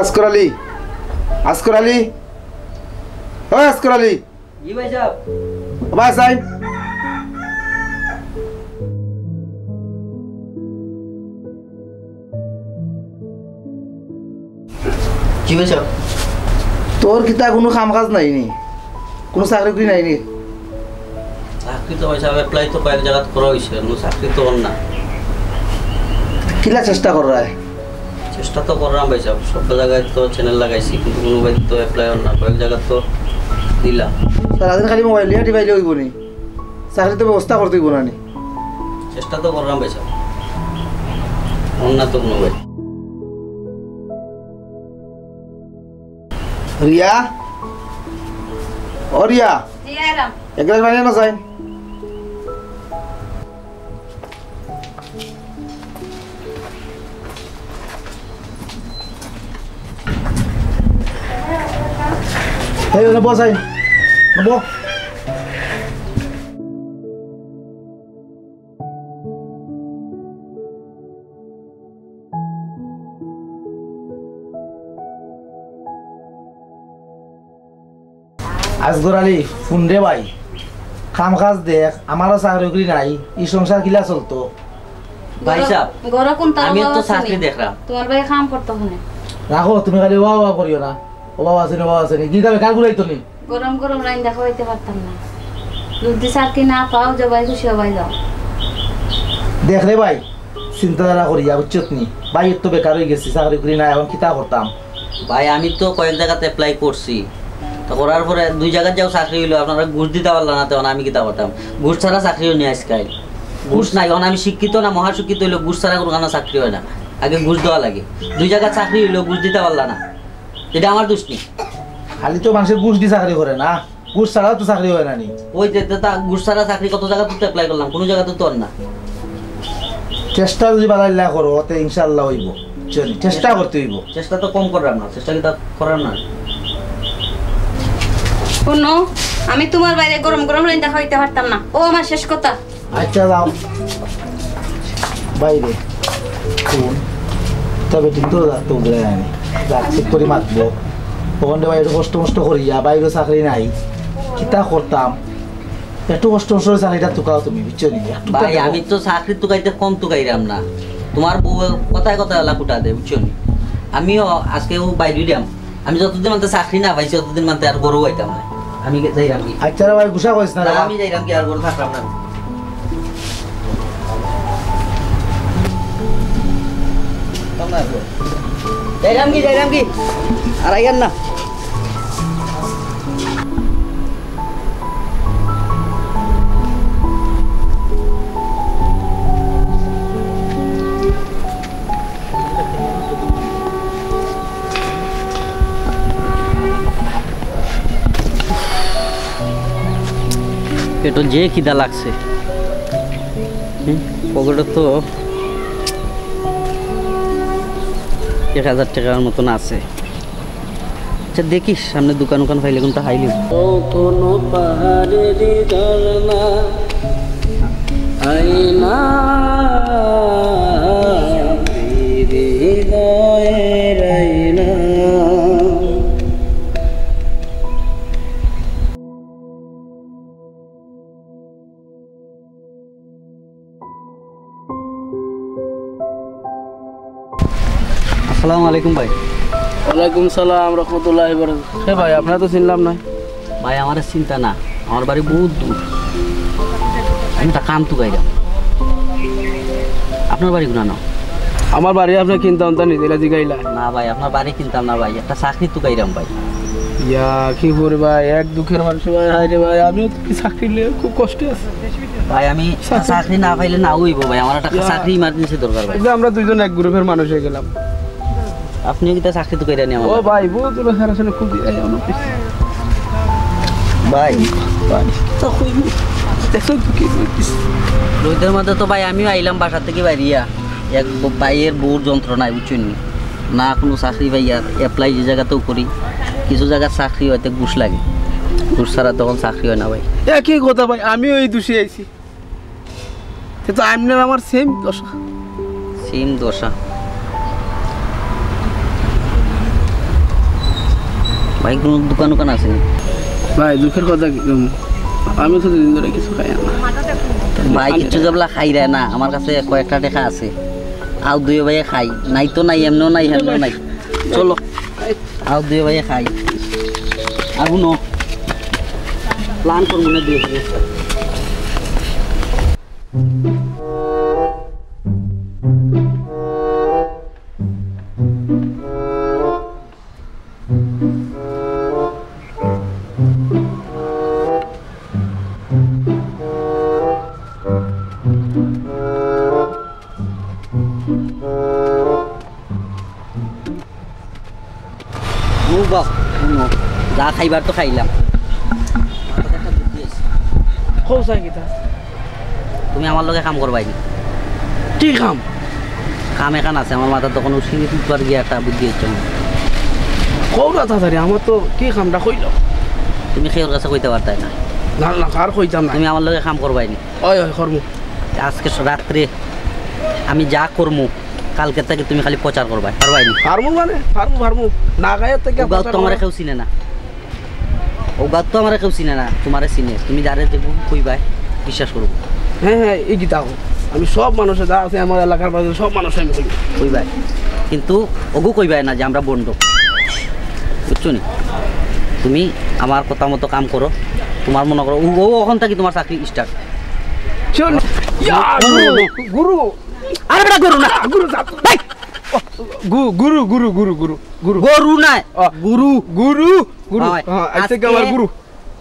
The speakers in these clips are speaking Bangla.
अस्कर अली, अस्कर अली, ओए अस्कर अली। जी भाई साहब। बस आई। जी भाई साहब। তোর কিতা কোনো কাম কাজ নাই নি, কোনো চাকরি নাই নি? চাকরি তো ভাই সাহেব অ্যাপ্লাই তো কয়েক জায়গা করা হয়েছে, কোনো চাকরি তো না। কিলা চেষ্টা কর রায়? চেষ্টা তো করলাম ভাই সাহেব, সব জায়গায় তো চ্যানেল লাগাইছি, কিন্তু কোনো ভাই তো অ্যাপ্লাই না, কয়েক জায়গা তো দিলাম। সারাদিন খালি মোবাইল নিয়ে টিপাইলে হইব নি, চাকরি তো ব্যবস্থা করতে হইব না নি? চেষ্টা তো করলাম ভাই সাহেব, অন্য তো কোনো ভাই। রিয়া, ও রিয়া, জি আরাম। এক গ্লাস পানি না চাই? এই নেবো চাই, নেবো। আসগর আলী ফোন রে ভাই, কাম কাজ দেখ, আমারও চাকরি নাই, ই সংসার কিলা চলতো? ভাই সাহেব গরো কোন তার আমি তো চাকরি দেখলাম। তোমার ভাই কাম করতে হনে। রাখো, তুমি খালি ওয়া ওয়া করিও না, ওবা আছে না ওবা আছে না, কি যাবে কার গুলাইতো নি? গরম গরম রাইন দেখা হইতে পারতাম না, যদি চাকরি না পাও জবাই খুশি হবাই যাও। দেখ রে ভাই, চিন্তাধারা করিয়া বুঝছত নি, ভাই তো বেকার হয়ে গেছি, চাকরি করি না, এখন কিতা করতাম? ভাই আমি তো কয়েক জায়গাতে অ্যাপ্লাই করছি, তো করার পরে দুই জায়গায় যাও চাকরি হইলো, আপনারা ঘুষ দিতে পারলাম না, তখন আমি কিতা করতাম? ঘুষ ছাড়া চাকরিও নিয়ে আজকাল ঘুষ নাই, এখন আমি শিক্ষিত না মহাশিক্ষিত হইলো, ঘুষ ছাড়া কোনো কারণে চাকরি হয় না, আগে ঘুষ দেওয়া লাগে। দুই জায়গায় চাকরি হইলো, ঘুষ দিতে পারলা না, এটা আমার দোষ নেই। খালি তো মানুষের ঘুষ দিয়ে চাকরি করে না, ঘুষ ছাড়াও তো চাকরি হয় না নি? ওই যে ঘুষ ছাড়া চাকরি কত জায়গা তো অ্যাপ্লাই করলাম, কোনো জায়গা তো তোর না। চেষ্টা যদি বাড়াইলা করো তে ইনশাআল্লাহ হইব, চলি চেষ্টা করতে হইব। চেষ্টা তো কম করার না, চেষ্টা কি তা করার না? শোনো, আমি তোমার বাইরে গরম গরম রাইন দেখা হইতে পারতাম না, ও আমার শেষ কথা। আচ্ছা যাও বাইরে, ফোন তবে ঠিক তো তো উগলে আনি, যাক ঠিক করে মাতবো, ওখানে বাইরে কষ্ট মষ্ট করিয়া, বাইরে চাকরি নাই, কিতা করতাম? একটু কষ্ট মষ্ট চাকরিটা তুকাও তুমি, বুঝছো নি? ভাই আমি তো চাকরি তুকাইতে কম তুকাইরাম না, তোমার বউ কথায় কথায় লাকুটা দেয়, বুঝছো নি? আমিও আজকে বাইরে দিলাম, আমি যতদিন মানতে চাকরি না পাইছি ততদিন মানতে আর গরু হইতাম না, আমি যাইরাম কি? আচ্ছা রে ভাই, গুসা করিস না রে, আমি যাইরাম কি আর গরু থাকলাম না? যাইরাম কি আর আইগান না। পেটো যে খিদা লাগছে, পকেটে তো 1000 টাকার মতন আছে। আচ্ছা দেখিস সামনে দোকান উকান পাইলে কোনটা খাইলি। কোনো পাহাড়েরই ঝরনা আইনা হৃদয়ের আইনা। আসসালামু আলাইকুম ভাই। ওয়ালাইকুম সালাম রহমতুল্লাহি ওয়া বারাকাতুহু। হে ভাই আপনারা তো চিনলাম না। ভাই আমার চিন্তা না, আমার বাড়ি বহুত দূর, আমি তা কাম তুকাইলাম। আপনার বাড়ি গুনা না? আমার বাড়ি আপনি কিনতাম তা নিজেরা জিগাইলা না ভাই আপনার বাড়ি কিনতাম না ভাই, একটা চাকরি তুকাইলাম ভাই। ইয়া কি করে ভাই, এক দুঃখের মানুষ ভাই। হায় রে ভাই, আমিও তো চাকরি নিয়ে খুব কষ্টে আছি ভাই, আমি চাকরি না পাইলে না হইব ভাই, আমার একটা চাকরি ইমার্জেন্সি দরকার ভাই। আমরা দুইজন এক গ্রুপের মানুষ হয়ে গেলাম। আপনিও কি তা চাকরি তুকাইরা নি আমার? ও ভাই বহুত দূর হেরাসনে খুব দিই ভাই ভাই তো কইবো দেখো তো কি কইছিস। রোদের মধ্যে তো ভাই আমিও আইলাম বাসা থেকে বাইরিয়া, এক ভাইয়ের বউর যন্ত্রণায় বুঝছেন না, কোনো চাকরি ভাই আর অ্যাপ্লাই যে জায়গাতেও করি, কিছু জায়গার চাকরি হয়তো ঘুষ লাগে, ঘুষ ছাড়া তখন চাকরি হয় না ভাই। একই কথা ভাই, আমিও এই দোষী আইছি, কিন্তু আপনার আমার সেম দশা। সেম দশা। ভাই কোনো দোকান আছে? ভাই দুঃখের কথা কি কম, আমি তো দিন ধরে কিছু খাই না ভাই। কিছু যেগুলা খাই রে না, আমার কাছে কয়েকটা টাকা আছে, আও দুই ভাইয়ে খাই। নাই তো নাই, এমনও নাই, হেমনও নাই। চলো আও দুই ভাইয়ে খাই। আগুন প্ল্যান করবো না দিয়ে যা খাইবার তো খাইলাম। তুমি আমার লগে কাম করবাই নি? কি কাম? কাম এখান আছে আমার মাথা, তখন সিঁড়ি তুলবার গিয়ে একটা বুদ্ধি হচ্ছে। কৌরা তাড়াতাড়ি, আমার তো কি কামটা কইল? তুমি খেয়ের কাছে কইতে পারতাই না? না না, কার কইতাম না। তুমি আমার লগে কাম করবাই নি? ওই ওই করমু। আজকে রাত্রে আমি যা করমু, কালকে থেকে তুমি খালি প্রচার করবাই, পারবাই নি? ফার্মু মানে ফার্মু না গায়ের থেকে গাঁত তো আমার কেউ চিনে না, ও গাঁত তো আমার কেউ চিনে না, তোমারে চিনে। তুমি যারে দেখবো কইবাই, বিশ্বাস করবো। হ্যাঁ হ্যাঁ, এই গীতা আমি সব মানুষের যা আছে আমার এলাকার পাশে সব মানুষ আমি কইবাই, কিন্তু ওগু কইবাই না যে আমরা বন্ধু, বুঝছো নি? তুমি আমার কথা মতো কাম করো, তোমার মনে করো ও ওখান থেকে তোমার চাকরি স্টার্ট। গুরু আরে বেটা গরু না, গুরু গুরু গুরু গুরু গুরু গুরু গরু না, গুরু গুরু গুরু আমার গুরু।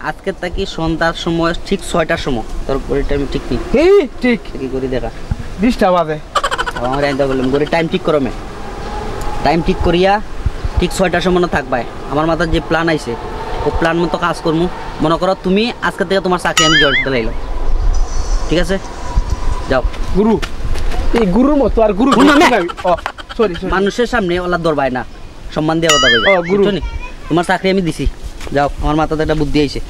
আজকে থাকি সন্ধ্যার সময় ঠিক 6টার সময়, তোর ঘড়ির টাইম ঠিক নেই? ঠিক কি করি দেখা 20টা বাজে। আমার এনটা বললাম ঘড়ির টাইম ঠিক করো, টাইম ঠিক করিয়া ঠিক 6টার সময় থাকবাই। আমার মাথার যে প্ল্যান আইছে ও প্ল্যান মতো কাজ করবো। মনে করো তুমি আজকে থেকে তোমার চাকরি আমি জড়িত দিলাম, ঠিক আছে? যাও। গুরু এই গুরুর মতো আর গুরু সরি মানুষের সামনে ওলা দরবাই না, সম্মান দিয়ে কথা বলবো। গুরু তোমার চাকরি আমি দিছি, যাও। আমার মাথাতে একটা বুদ্ধি আইছে।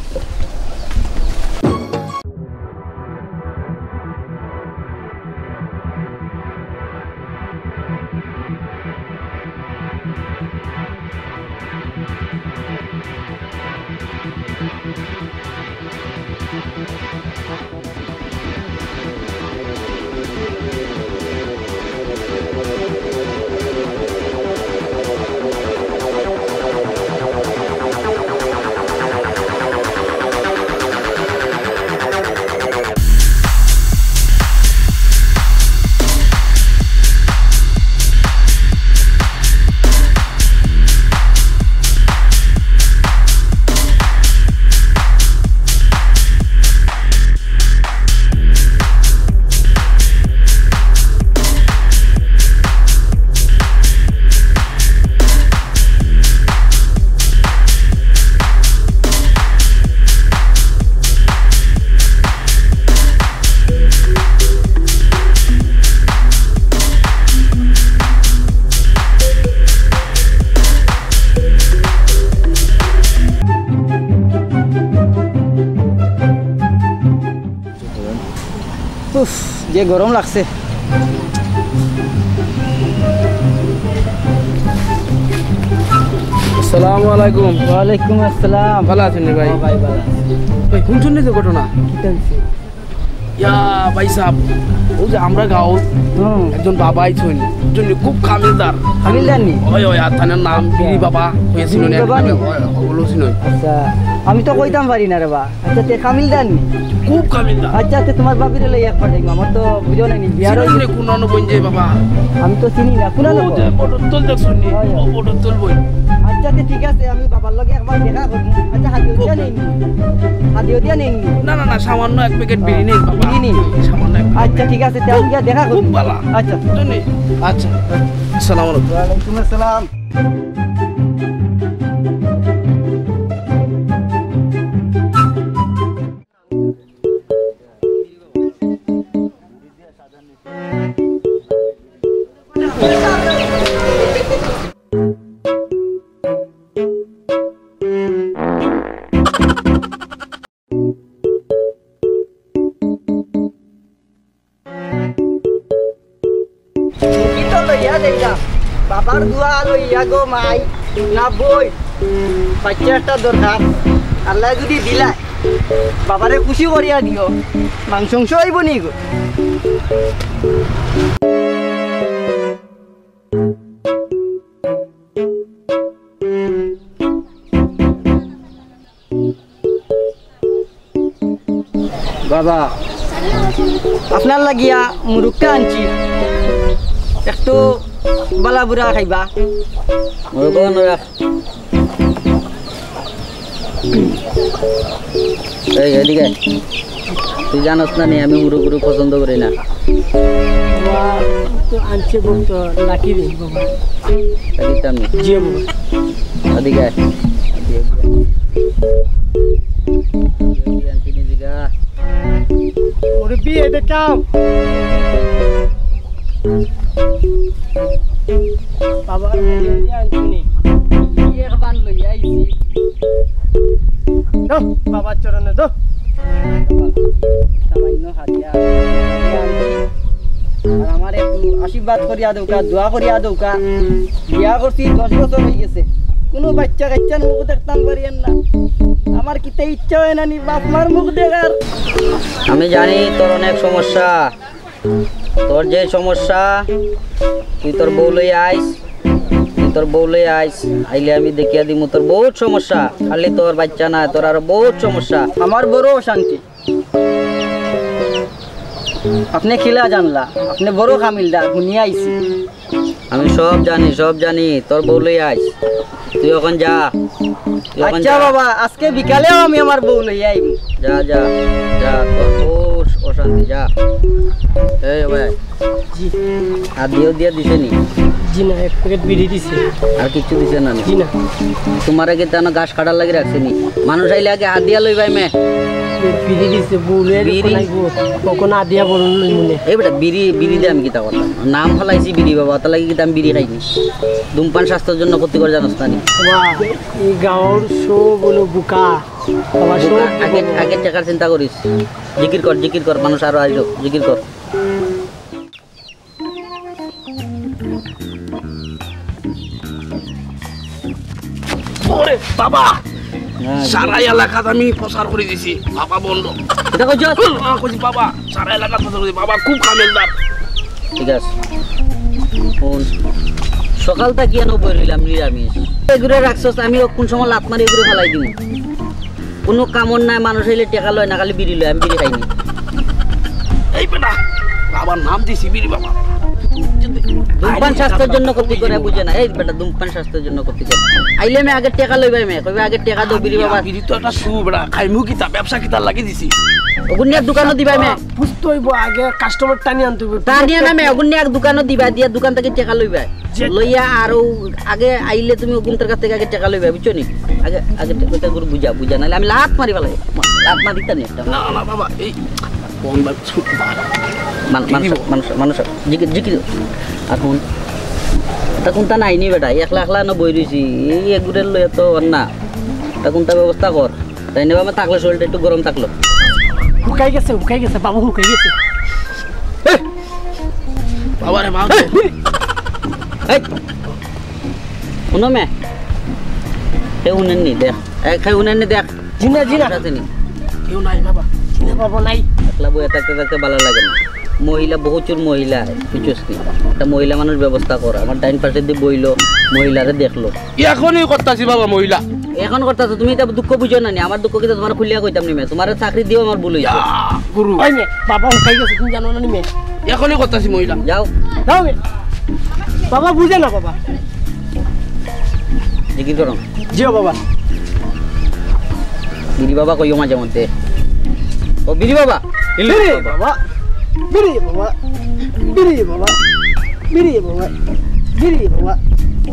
যে গরম লাগছে। আসসালামু আলাইকুম। ওয়ালাইকুম আসসালাম। ভালো আছেন ভাই? ভাই ভালো। ভাই শুনছেন না যে ঘটনা? ইয়া ভাই সাহেব, ও যে আমরা গাঁও একজন বাবা আইছেন, খুব কামিলদার। কামিলদার নি? ওই ওই আতানের নাম বিনি বাবা হয়েছিল না? ওগুলো ছিল। আচ্ছা আমি তো কইতাম পারি না রে বা। আচ্ছা তে কামিলদার নি? খুব কামিলদার। আচ্ছা তে তোমার বাবির লই একবার দেখব, আমার তো বুঝো নাই নি বিয়ার হইছে কোন আনো বইন যে বাবা, আমি তো চিনি না। কোন আনো ফটো তুল দেখছুন নি? ফটো তুল বই। আচ্ছা তে ঠিক আছে, আমি বাবার লগে একবার দেখা করব। আচ্ছা হাদিও দিয়া নেই নি? হাদিও দিয়া নেই নি? না না না, সামান্য এক প্যাকেট বিড়ি নেই বাবা। বিড়ি নেই? সামান্য। আচ্ছা ঠিক আছে, তে আমি দেখা করব। খুব ভালো। আচ্ছা শুনি। আচ্ছা আসসালামু আলাইকুম। ওয়ালাইকুম আসসালাম। বাবার দোয়া লইয়া গো মাই না বই বাচ্চা একটা দরকার আল্লাহ যদি দিলা বাবারে খুশি করিয়া দিও মাংস হইব নি গো বাবা আপনার লাগিয়া মুরুক্কা আনছি একটু বালা বুড়া খাইবা এই এদিকে তুই জানোস না নি আমি মুরু গুরু পছন্দ করি না আনছে বলতো লাকি রে বাবা জি বাবা এদিকে মুরব্বি এটা কাম বাবা আনছি এক বান লই আইছি দো বাবা চরণে দো সামান্য হাতিয়া আর আমার একটু আশীর্বাদ করিয়া দৌকা দোয়া করিয়া দৌকা বিয়া করছি 10 বছর হয়ে গেছে কোনো বাচ্চা কাচ্চার মুখ দেখতাম পারিয়েন না আমার কিতে ইচ্ছা হয় না নি বাপ মার মুখ দেখার আমি জানি তোর অনেক সমস্যা তোর যে সমস্যা তুই তোর বউ লই আইস আইলে আমি দেখিয়া দিমু তোর বহুত সমস্যা খালি তোর বাচ্চা না তোর আরো বহুত সমস্যা আমার বড় অশান্তি আপনি খিলা জানলা আপনি বড় কামিলদার শুনিয়া আইছি আমি সব জানি তোর বউ লই আইস তুই এখন যা আচ্ছা বাবা আজকে বিকালেও আমি আমার বউ লই আইব যা তোর বহুত অশান্তি যা এই ভাই জি আর দিয়া দিছে নি জি না এক প্যাকেট বিড়ি দিছে আর কিছু দিছে না জি না তোমার আগে তেন ঘাস কাটার লাগি রাখছে নি মানুষ আইলে আগে হাত দিয়া লই ভাই মে বিড়ি দিছে বউলে কখন আদিয়া বলুন লই মনে এই বেটা বিড়ি দিয়ে আমি কিতা করলাম নাম ফলাইছি বিড়ি বাবা তার লাগি কিতা আমি বিড়ি খাইনি ধূমপান স্বাস্থ্যের জন্য ক্ষতিকর জানোস না নি এই গাঁৱৰ সব বলো বুকা আগে টাকার চিন্তা করিস জিকির কর মানুষ আরো আইলো জিকির কর ওরে বাবা সারা এলাকাত আমি প্রচার করে দিছি বাবা বন্ধ এটা কইছ কইছি বাবা সারা এলাকাত প্রচার করে বাবা খুব কামেলদার ঠিক আছে ফোন সকালটা কি আনো বইলাম নিরামিষ এগুলো রাখছস আমি কোন সময় লাত মারি এগুলো ফেলাই দিমু কোনো কামন নাই মানুষ হইলে টাকা লয় না খালি বিড়ি লয় আমি বিড়ি খাইনি এই বেটা বাবার নাম দিছি বিড়ি বাবা ধূমপান স্বাস্থ্যের জন্য ক্ষতি করে বুঝে না এই বেটা ধূমপান স্বাস্থ্যের জন্য ক্ষতি করে আইলে আমি আগে টাকা লইবাই মে কইবে আগে টাকা দাও বিড়ি বাবা বিড়ি তো একটা সু বেটা খাইমু কিতা ব্যবসা কিতা লাগি দিছি ওগুনিয়া দোকানও দিবাই মে বুঝতে হইব আগে কাস্টমার টানি আনতে হইব টানিয়া না মে ওগুনিয়া দোকানও দিবা দিয়া দোকান থেকে টাকা লইবাই লইয়া আর আগে আইলে তুমি ওগুনটার কাছ থেকে আগে টাকা লইবা বুঝছো নি আগে টাকা করে বুঝা নালে আমি লাত মারি ফেলাই লাত মারি দিতা নি একটা না না বাবা এই কোন বাপ ছুট মানুষ জিকির এখন তা কোনটা নাইনি বেটা একলা না বই রয়েছি এই এগুড়ের লইয়া তো না তা কোনটা ব্যবস্থা কর তাই নেবা আমার থাকলো শরীরটা একটু গরম থাকলো হুকাই গেছে বাবু হুকাই গেছে বাবা রে মা শুনো মে সে শুনেননি দেখ শুনেননি দেখ জিনা কেউ নাই বাবা জিনা বাবা নাই একলা বই থাকতে ভালো লাগে না মহিলা প্রচুর মহিলা বুঝছিস নি একটা মহিলা মানুষ ব্যবস্থা করা আমার ডাইন পাশে দিয়ে বইলো মহিলারে দেখলো এখনই করতেছি বাবা মহিলা এখন করতেছো তুমি এটা দুঃখ বুঝো না নি আমার দুঃখ কিন্তু তোমার খুলিয়া কইতাম নি মে তোমার চাকরি দিও আমার ভুল হইছে গুরু ওই মে বাবা হুকাই গেছে তুমি জানো না নি মে এখনই করতেছি মহিলা যাও মে বাবা বুঝে না বাবা জিকির করো জিও বাবা বিড়ি বাবা কইও মাঝে মধ্যে ও বিড়ি বাবা বিড়ি বাবা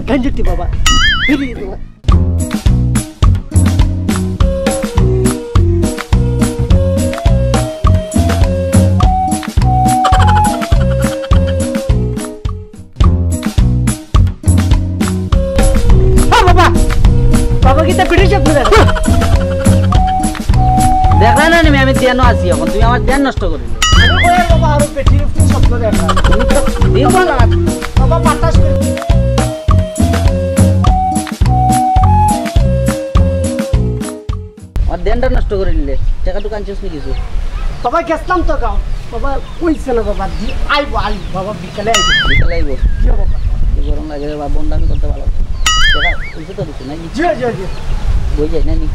গঞ্জতি বাবা বিড়ি বাবা বাবা কিতা পিড়ি চক না দেখা না আমি ধ্যান আছি এখন তুমি আমার ধ্যান নষ্ট করলি বাবা আর পেটির শব্দ দেখা দিও না বাবা বাতাস দেনটা নষ্ট করে নিলে টাকাটুকু আনছিস নি কিছু বাবা গেছলাম তো গাও বাবা কইছে না বাবা আইবো বাবা বিকালে বিকালে আইব জি বাবা গরম লাগে রে বাবা বন্ডামি করতে ভালো টাকা কইছে তো দিছ নাকি জি বই যাই নানি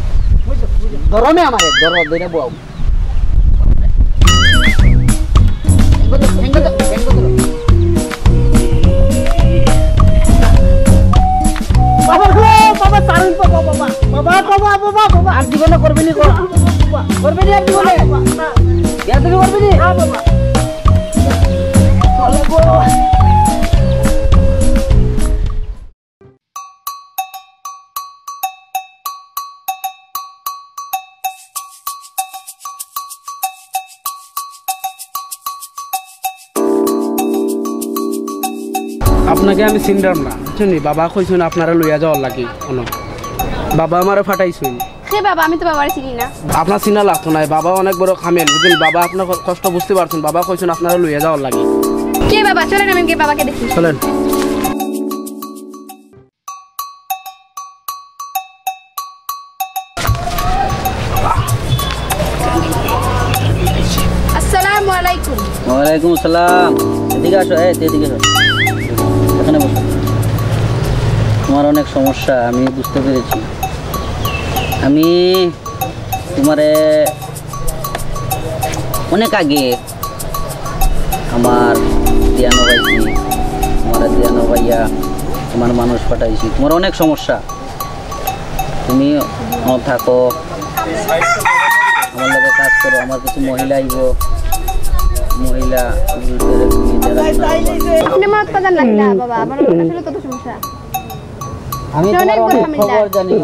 বুঝছো গরমে আমারে ধরো দইরা বউ বাবা গো বাবা তারুন বাবা বাবা বাবা বাবা বাবা বাবা আর জীবনে করবে নি করবে নি আর জীবনে বিয়া তুমি করবে নি হ্যাঁ বাবা চলে গো আপনাকে আমি চিনলাম না বুঝছেন বাবা কইছেন আপনারা লইয়া যাওয়ার লাগে কোনো বাবা আমারে ফাটাইছেন হে বাবা আমি তো বাবারে চিনি না আপনার চিনা লাগতো না বাবা অনেক বড় খামেল বুঝছেন বাবা আপনার কষ্ট বুঝতে পারছেন বাবা কইছেন আপনারা লইয়া যাওয়ার লাগে কে বাবা চলেন আমি গিয়ে বাবাকে দেখি চলেন আসসালামু আলাইকুম ওয়ালাইকুম আসসালাম এদিকে আসো এদিকে আসো এখানে বসো তোমার অনেক সমস্যা আমি বুঝতে পেরেছি আমি তোমারে অনেক আগে আমার দিয়ানো পাইছি তোমার দিয়ানো পাইয়া তোমার মানুষ পাঠাইছি তোমার অনেক সমস্যা তুমি থাকো আমার লগে কাজ করো আমার কিছু মহিলা আইব মহিলা আপনি মত কথা লাগলা বাবা আমার আসলে কত সমস্যা আমি তোমার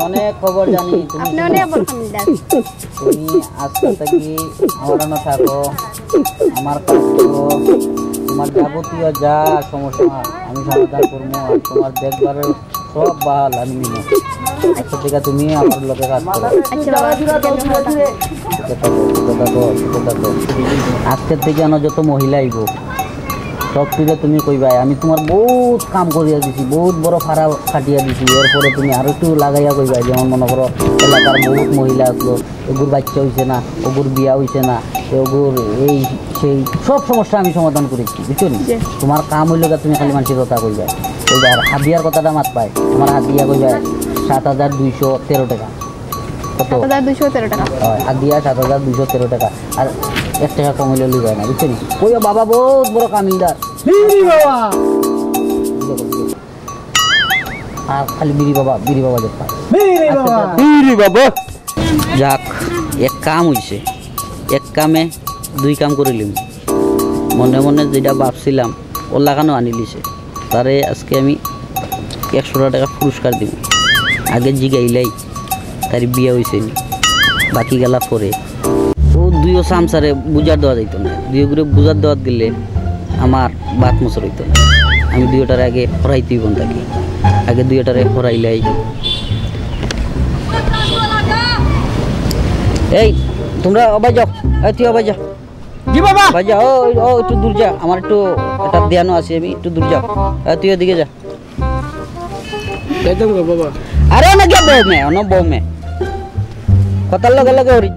অনেক খবর জানি আপনি অনেক বড় খামিলদার তুমি আজকে থেকে আমার না থাকো আমার কাজ করো তোমার যাবতীয় যা সমস্যা আমি সমাধান করবো আর তোমার দেখভালের সব বাল আমি নিব আজকে থেকে তুমি আমার লোকে কাজ করো আচ্ছা বাবা আজকের থেকে যত মহিলা আইব সব থেকে তুমি কইবা আমি তোমার বহুত কাম করিয়া দিছি বহুত বড় ফাড়া কাটিয়া দিছি এরপরে তুমি আরো একটু লাগাইয়া কইবা যেমন মনে করো এলাকার বহুত মহিলা আসলো ওগুর বাচ্চা হইছে না ওগুর বিয়া হইছে না ওগুর এই সেই সব সমস্যা আমি সমাধান করেছি বুঝছো নি তোমার কাম হইলে তুমি খালি মানুষের কথা কইবা কইবা আর হাদিয়ার কথাটা মাত পায় তোমার হাদিয়া কইবা 7,213 টাকা কত 7,213 টাকা হাদিয়া 7,213 টাকা আর 1 টাকা কম হইলে লই যায় না বুঝছো নি কইবা বাবা বহুত বড় কামিলদার বাবা আর খালি বিড়ি বাবা দেখবা বিড়ি বাবা যাক এক কাম হইছে এক কামে দুই কাম করিলাম মনে মনে যেটা ভাবছিলাম ও লাগানো আনিলিছে তারে আজকে আমি 100 টাকা পুরস্কার দিব আগে জিগাইলাই তার বিয়ে হয়েছে নি বাকি গেলা পরে ও দুইও সামসারে বুঝার দেওয়া যাইতো না দুই করে বুঝার দেওয়া দিলে আমার বাত মোচর হইতো না আমি দুইটার আগে হরাইতেই বন থাকি আগে দুইটারে হরাইলাই এই তোমরা অবাই যাও তুই অবাই যা জি বাবা ভাই যা ও একটু দূর যা আমার একটু একটা ধ্যানও আছে আমি একটু দূর যাও তুই ওদিকে যা যাইতাম গো বাবা আরে না গিয়া বউ মে কথার লগে লগে হরি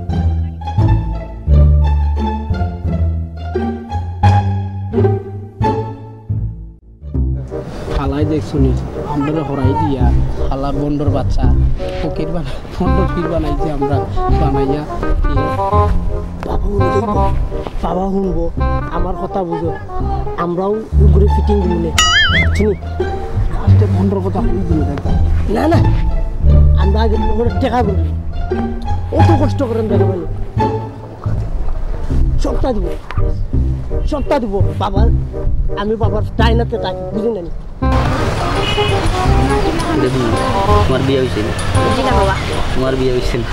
খালাই দেখছুনি আমরা হরাই দিয়া খালা বন্ডর বাচ্চা ফকির বানাইছি আমরা বানাইয়া বাবা শুনবো আমার কথা বুঝো আমরাও ঘুরে ফিটিং দিলে চিনি ফার্স্টে বন্ডর কথা কই দিল না না আমরা আগে ওরা টাকা বলি অত কষ্ট করেন দেখো মানে সপ্তাহ দিব বাবা আমি বাবার টাইনাতে থাকি বুঝি না তোমার বিয়ে হয়েছে না তোমার বিয়ে হয়েছে না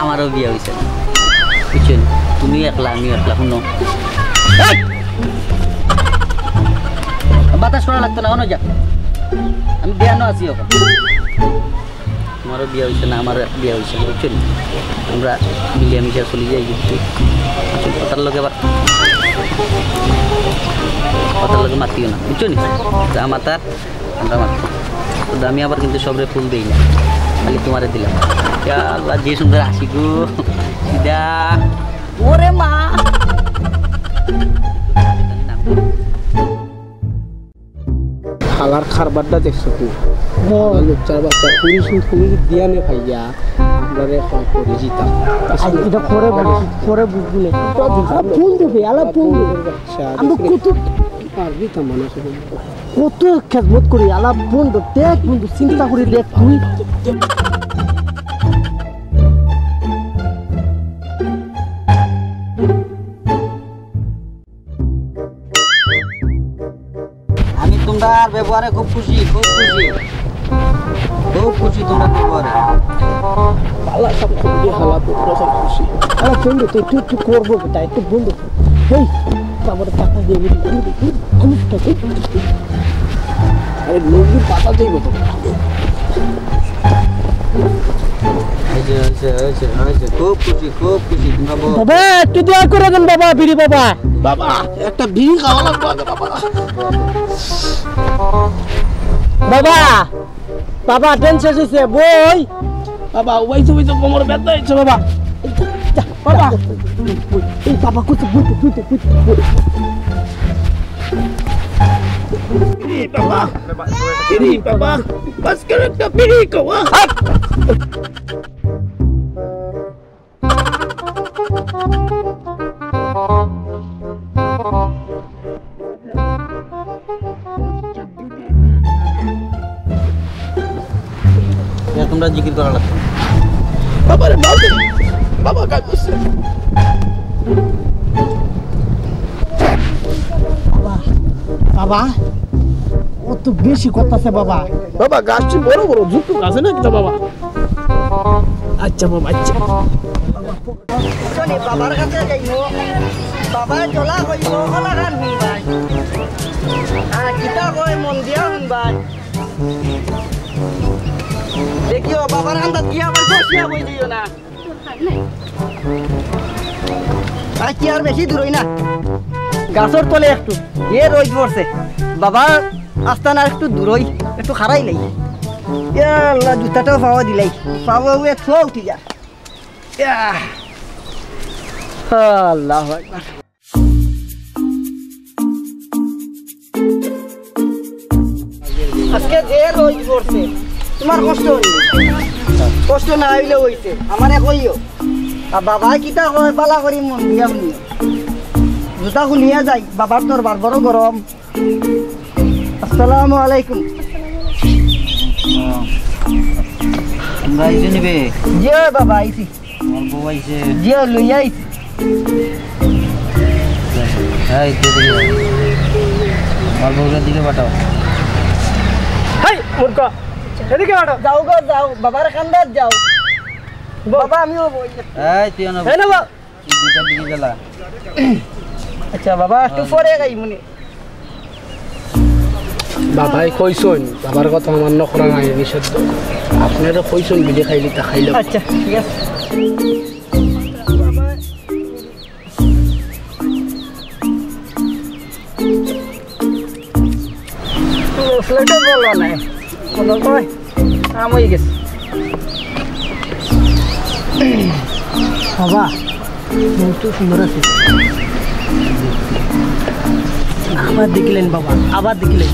আমারও বিয়ে হয়েছে না বুঝছেন তুমি একলা আমি একলা শুনো বাতাস করা লাগতো না অন্য যা আমি জ্ঞানও আছি এখন তোমারও বিয়ে হয়েছে না আমারও বিয়ে হয়েছে না বুঝছেন আমরা মিলিয়ে মিশিয়ে চলে যাই কিন্তু কথার লোক আবার কথার লোকে মাতিও না বুঝছো নি যা মাতার আমরা মাতি আমি আবার কিন্তু সবরে ফুল দিই না খালি তোমারে দিলাম ইয়া আল্লাহ যে সুন্দর হাসি গো সিধা ওরে মা খালার খারবারটা দেখছো তো লোকচার বাচ্চা পুলিশ দিয়া নে ভাইয়া আপনারে করে জিতাম এটা পরে বুঝবো না ফোন দেবে আলা ফোন দেবে আমি কত পারবি তো মনে হয় কত খেদমত করি আলা ফোন দেখ বন্ধু চিন্তা করি দেখ তুই আমি তোমার ব্যবহারে খুব খুশি তোমার ব্যবহারে পালা সব খুবই হালা পুরো সব খুশি আলা ফোন দে তুই একটু করবো বেটা একটু বন্ধু হেই তারপরে টাকা দিয়ে দিবি আমি টাকা আরে নদীর পাতা যাইব তো খুব খুশি তোমরা বাবা একটু দোয়া করে দেন বাবা বিড়ি বাবা বাবা একটা বিড়ি খাওয়া লাগবে আগে বাবা বাবা বাবা টেনশন হইছে বই বাবা ওইছো কোমর ব্যথা হইছে বাবা বাবা এই বাবা কত বুঝতে বাবা বিড়ি বাবা বাস করে একটা বিড়ি খাওয়া তোমরা জিকির করা লাগতো বাবা রে বাবা কাজ করছে বাবা ও তো বেশি করতেছে বাবা বাবা গাছটি বড় বড় ঝুঁকু গাছে না কিন্তু বাবা আচ্ছা বাবা আচ্ছা বাবার কাছে যাইবো বাবা চলা কইব ওলা গান শুনবাই আর কিতা কই মন দিয়া শুনবাই দেখিও বাবার কান্দা দিয়া আবার বসিয়া বই দিও না আজকে আর বেশি দূরই না গাছর তলে একটু এ রোদ পড়ছে বাবা আস্তানা একটু দূরই একটু খারাই লাই আল্লাহ জুতাটাও পাওয়া দিলাই পাওয়া ছোয়া উঠি যা আল্লাহ আকবার আজকে যে রোদ পড়ছে তোমার কষ্ট না হইলে হইছে আমারে কইও আর বাবা কিতা কয় পালা করি মন দিয়া শুনিও জুতা খুলিয়া যাই বাবার দরবার বড় গরম আসসালামু আলাইকুম তোমরা আইসে নিবে জি বাবা আইছি আমার বউ আইসে জি লইয়া আইছি আমার বউটার দিকে পাঠাও হাই মূর্খ এদিকে বাড়ো যাও গো যাও বাবার কান্দার যাও বাবা আমিও তুই আনো এই না দুইটার দিকে গেলা আচ্ছা বাবা একটু পরে গাই মনে বাবাই কইছন বাবার কথা অমান্য করা নাই নিষিদ্ধ আপনারা কইছন বিলে খাইলি তা খাইলে আচ্ছা ঠিক আছে ফ্লাইটে বললো না বলো কই আম হয়ে গেছে বাবা বহুত সুন্দর আছে আবার দেখিলেন বাবা আবার দেখিলেন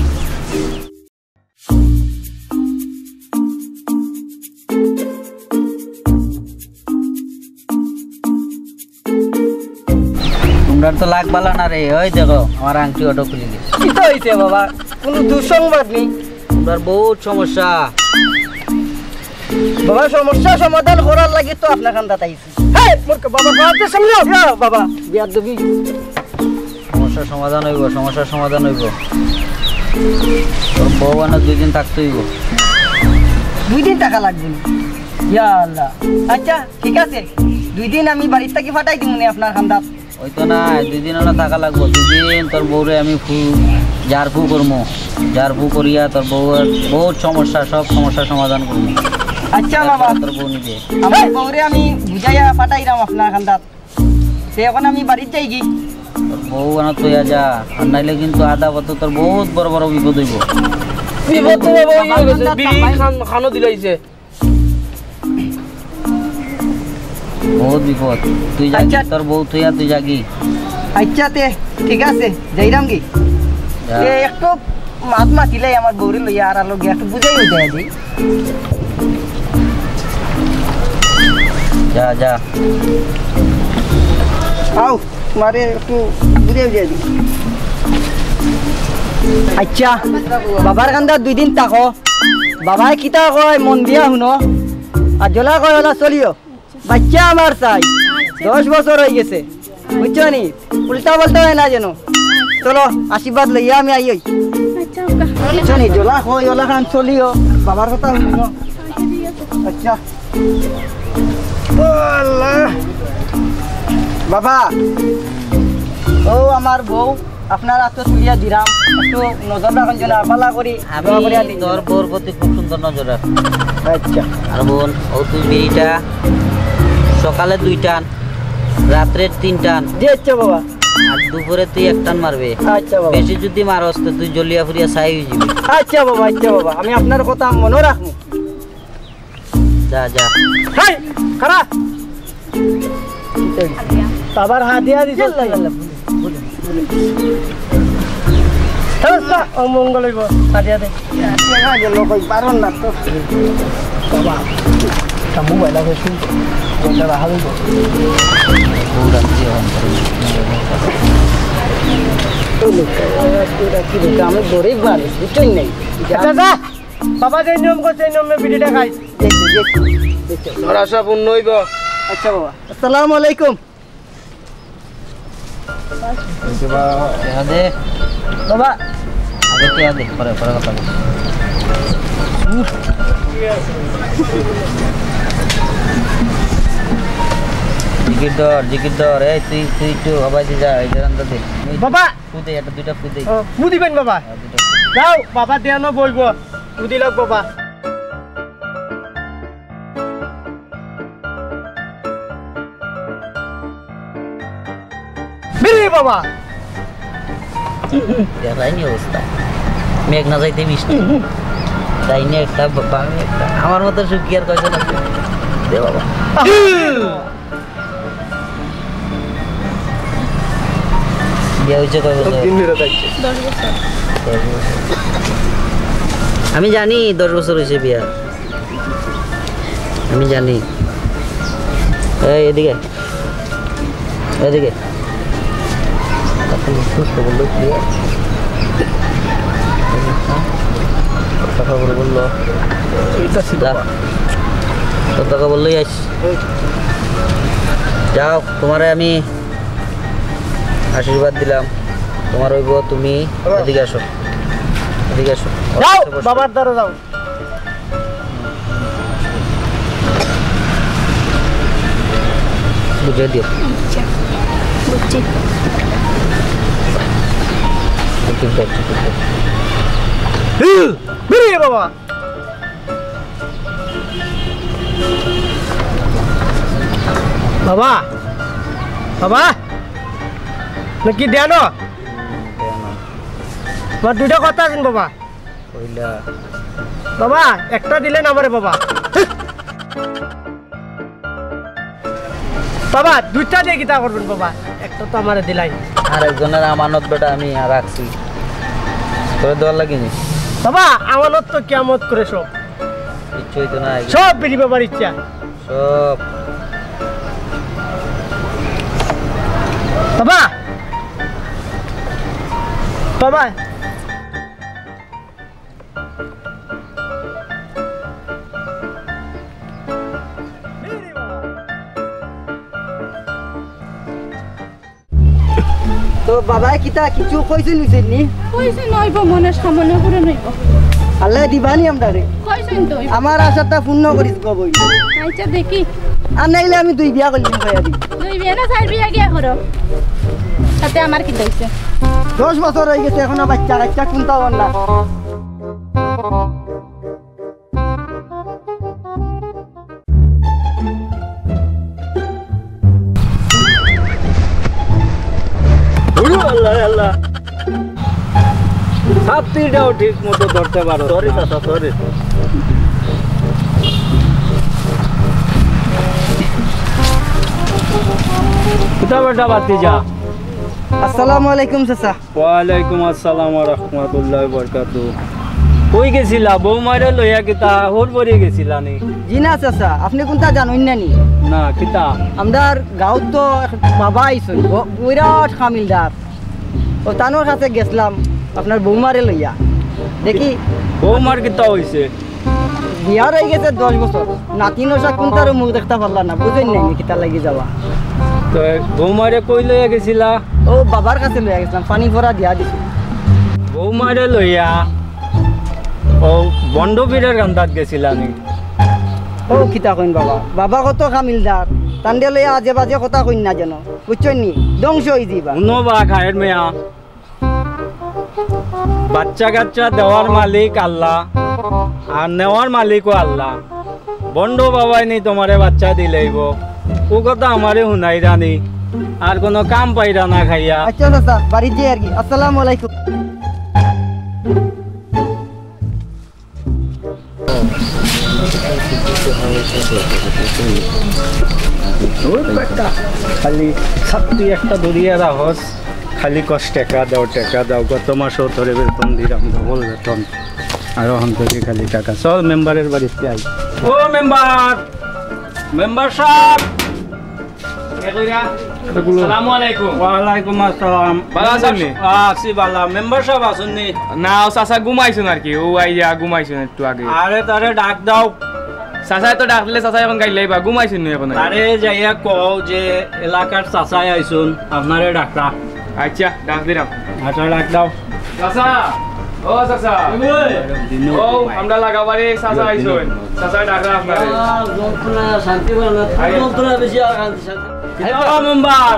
তোমরা তো লাগ বালা না রে ওই দেখো আমার আংটি অটো খুলে গেছে কি তো হয়েছে বাবা কোনো দুঃসংবাদ নেই তোমরা বহুত সমস্যা বাবা সমস্যা সমাধান করার লাগে তো আপনার কান্দাত আইছি হেই মূর্খ বাবা বাবা সামনে আও বাবা বিয়ার দেবি সমস্যার সমাধান হইব সমস্যার সমাধান হইব তোর বউ আনা 2 দিন থাকতে হইব 2 দিন টাকা লাগবে না ইয়া আল্লাহ আচ্ছা ঠিক আছে 2 দিন আমি বাড়ি থেকে ফাটাই দিমুনি আপনার কান্দাত ওই তো না 2 দিন না থাকা লাগবো 2 দিন তোর বউরে আমি জারফু করবো জারফু করিয়া তোর বউয়ের বহুত সমস্যা সব সমস্যার সমাধান করবো আচ্ছা বাবা তোর বউ নিবে আমার বউরে আমি বুঝাইয়া ফাটাইলাম আপনার কান্দাত সে এখন আমি বাড়িতে যাই কি তোর বউ আনা তুই যা আর নাইলে কিন্তু আদা বছর তোর বহুত বড় বড় বিপদ হইব বিপদ তো বাবা হয়ে গেছে বিড়ি খানো দিলাইছে বহুত বিপদ তুই যাগি তোর বউ তুই যাগি আচ্ছা তে ঠিক আছে যাইরাম কি একটু মাত মাতিলে আমার বউরে লইয়া আর লোক একটু বুঝাইও দেয় দি যা যা আও মারে একটু বুঝাইও দেয় দি আচ্ছা বাবার কান্দা 2 দিন থাকো বাবাই কিতা কয় মন দিয়া শুনো আর জলা কয় ওলা চলিও বাচ্চা আমার চাই 10 বছর হয়ে গেছে বুঝছো নি উল্টা পাল্টা হয় না যেন চলো আশীর্বাদ লইয়া আমি আই বুঝছো নি জলা কয় ওলা খান চলিও বাবার কথা শুনো আচ্ছা বাবা ও আমার বউ আপনার আত্ম তুলিয়া দিলাম একটু নজর রাখুন যেন আপালা করি আমি তোর বউর প্রতি খুব সুন্দর নজর রাখ আচ্ছা আর বোন ও তুই বিড়িটা সকালে 2 টান রাত্রে 3 টান জি আচ্ছা বাবা আর দুপুরে তুই 1 টান মারবে আচ্ছা বাবা বেশি যদি মারস তো তুই জলিয়া ফুরিয়া ছাই হয়ে যাবি আচ্ছা বাবা আমি আপনার কথা মনে রাখবো যা যা হাই খারাপ বাবার হাত দিয়া দিছে অমঙ্গল হইব হাতিয়া দে কই পারন না তো বাবা তা মোবাইল আছে শুন বলতে রাখা হইব আমি গরিব মানুষ বুঝছই নাই বাবা যে নিয়ম করছে এই নিয়মে বিড়িটা খাই তোর আশা পূর্ণ হইব আচ্ছা বাবা আসসালামু আলাইকুম দে বাবা আগে টিয়া দে পরে পরে কথা বল জিকির দর এই তুই একটু আবাই দি যা এই রান্দা দে বাবা ফুদে এটা দুইটা ফুদে ফু দিবেন বাবা যাও বাবা দেয়ানো বলবো ফু দিলাক বাবা বিড়ি বাবা রাইনি অবস্থা মেঘ না যাইতে বৃষ্টি রাইনি একটা বাঙে একটা আমার মতো সুখী আর কয়জন আছে দে বাবা বিয়ে হয়েছে কয় বছর আমি জানি 10 বছর হয়েছে বিয়া আমি জানি এই এদিকে এদিকে সুস্থ বললো ক্লিয়ার কথা বললো কথা বললোই আস যাও তোমারে আমি আশীর্বাদ দিলাম তোমার হইব তুমি এদিকে আসো যাও বাবার দ্বারা যাও বুঝে দিও বুঝছি বিড়ি বাবা বাবা বাবা নাকি দেন আমার 2টা কথা আছেন বাবা বাবা একটা দিলেন আমারে বাবা বাবা 2টা দিয়ে কিতা করবেন বাবা একটা তো আমারে দিলাই আর একজনের আমানত বেটা আমি রাখছি তোরে দেওয়ার লাগেনি বাবা আমানত তো কিয়ামত করে সব কিচ্ছু হইতো না সব বিড়ি বাবার ইচ্ছা সব বাবা বাবা তো বাবা কিতা কিছু কইছে নিছেন নি কইছে নইব মনের সামনে করে নইব আল্লাহ দিবানি আমদারে কইছেন তো আমার আশাটা পূর্ণ করিস কবই আচ্ছা দেখি আর নাইলে আমি 2 বিয়া করলিম কইয়া দি দুই বিয়ে না চার বিয়ে গিয়া করো তাতে আমার কি দইছে 10 বছর হয়ে গেছে এখনো বাচ্চা কোনটা না আল্লাহ আল্লাহ ছাত্রীটাও ঠিক মতো ধরতে পারো সরি চাচা সরি উঠা বেটা বাতিজা। আসসালামু আলাইকুম চাচা। ওয়ালাইকুম আসসালাম ওয়া রাহমাতুল্লাহি ওয়া বারাকাতুহু। কই গেছিলা? বৌমারে লইয়া কিতা হোর বরি গেছিলা নি? জি না চাচা, আপনি কোনটা জানুন না নি? না কিতা? আমার গাঁৱত তো বাবা আইসুন, বিরাট খামিলদার। ও তানোর কাছে গেছিলাম আপনার বৌমারে লইয়া। দেখি বৌমার কিতা হইছে? বিয়ার হয়ে গেছে 10 বছর, নাতি নশা কোনটারও মুখ দেখতে পারলাম না, বুঝেন নাই কিতা লাগি যাওয়া। তো বৌমারে কই লইয়া গেছিলা? ও বাবার কাছে লইয়া গেছিলাম, পানি ভরা দিয়া দিছি। বৌমারে লইয়া ও বন্ডবীরের গান্ধাত গেছিলা নি? ও কিতা কইন বাবা, বাবা কত খামিলদার, তান্ডে লইয়া আজে বাজে কথা কইন না যেন, বুঝছেন নি? ধ্বংস হয়ে যাইবা। উনো বা খায়ের মেয়া, বাচ্চা কাচ্চা দেওয়ার মালিক আল্লাহ আর নেওয়ার মালিকও আল্লাহ। বন্ড বাবাই নি তোমারে বাচ্চা দিলেইব, ও কথা আমারে শুনাই রানি আর কোনো কাম পাইরা না খাইয়া। আচ্ছা চাচা, বাড়ি যাই আর কি। আসসালামু আলাইকুম। খালি ছাত্রী একটা দরিয়া রাহস, খালি কষ্ট টাকা দাও গত মাসও ধরে বেতন দিলাম, ডবল বেতন, আর ওখান থেকে খালি টাকা। চল মেম্বারের বাড়িতে আই। ও মেম্বার সাহেব, আসসালামু আলাইকুম। ওয়ালাইকুম আসসালাম। ভালো আছেন নি? আছি ভালো। মেম্বার সাহেব আসুন নি? না, ও চাচা ঘুমাইছেন আর কি, ও আইয়া ঘুমাইছেন একটু আগে। আরে তারে ডাক দাও। চাচাই তো ডাকলে চাচা এখন গাইলেইবা, ঘুমাইছেন নি এখন? আরে যাইয়া কও যে এলাকার চাচাই আইসুন, আপনারে ডাকা। আচ্ছা, ডাক দিলাম। আচ্ছা ডাক দাও। চাচা, ও চাচা, ও আমরা লাগাবারে চাচা আইছেন, চাচা ডাকরা আপনারে। যন্ত্রণা শান্তি বলে না, যন্ত্রণা বেশি আর শান্তি শান্তি। মেম্বার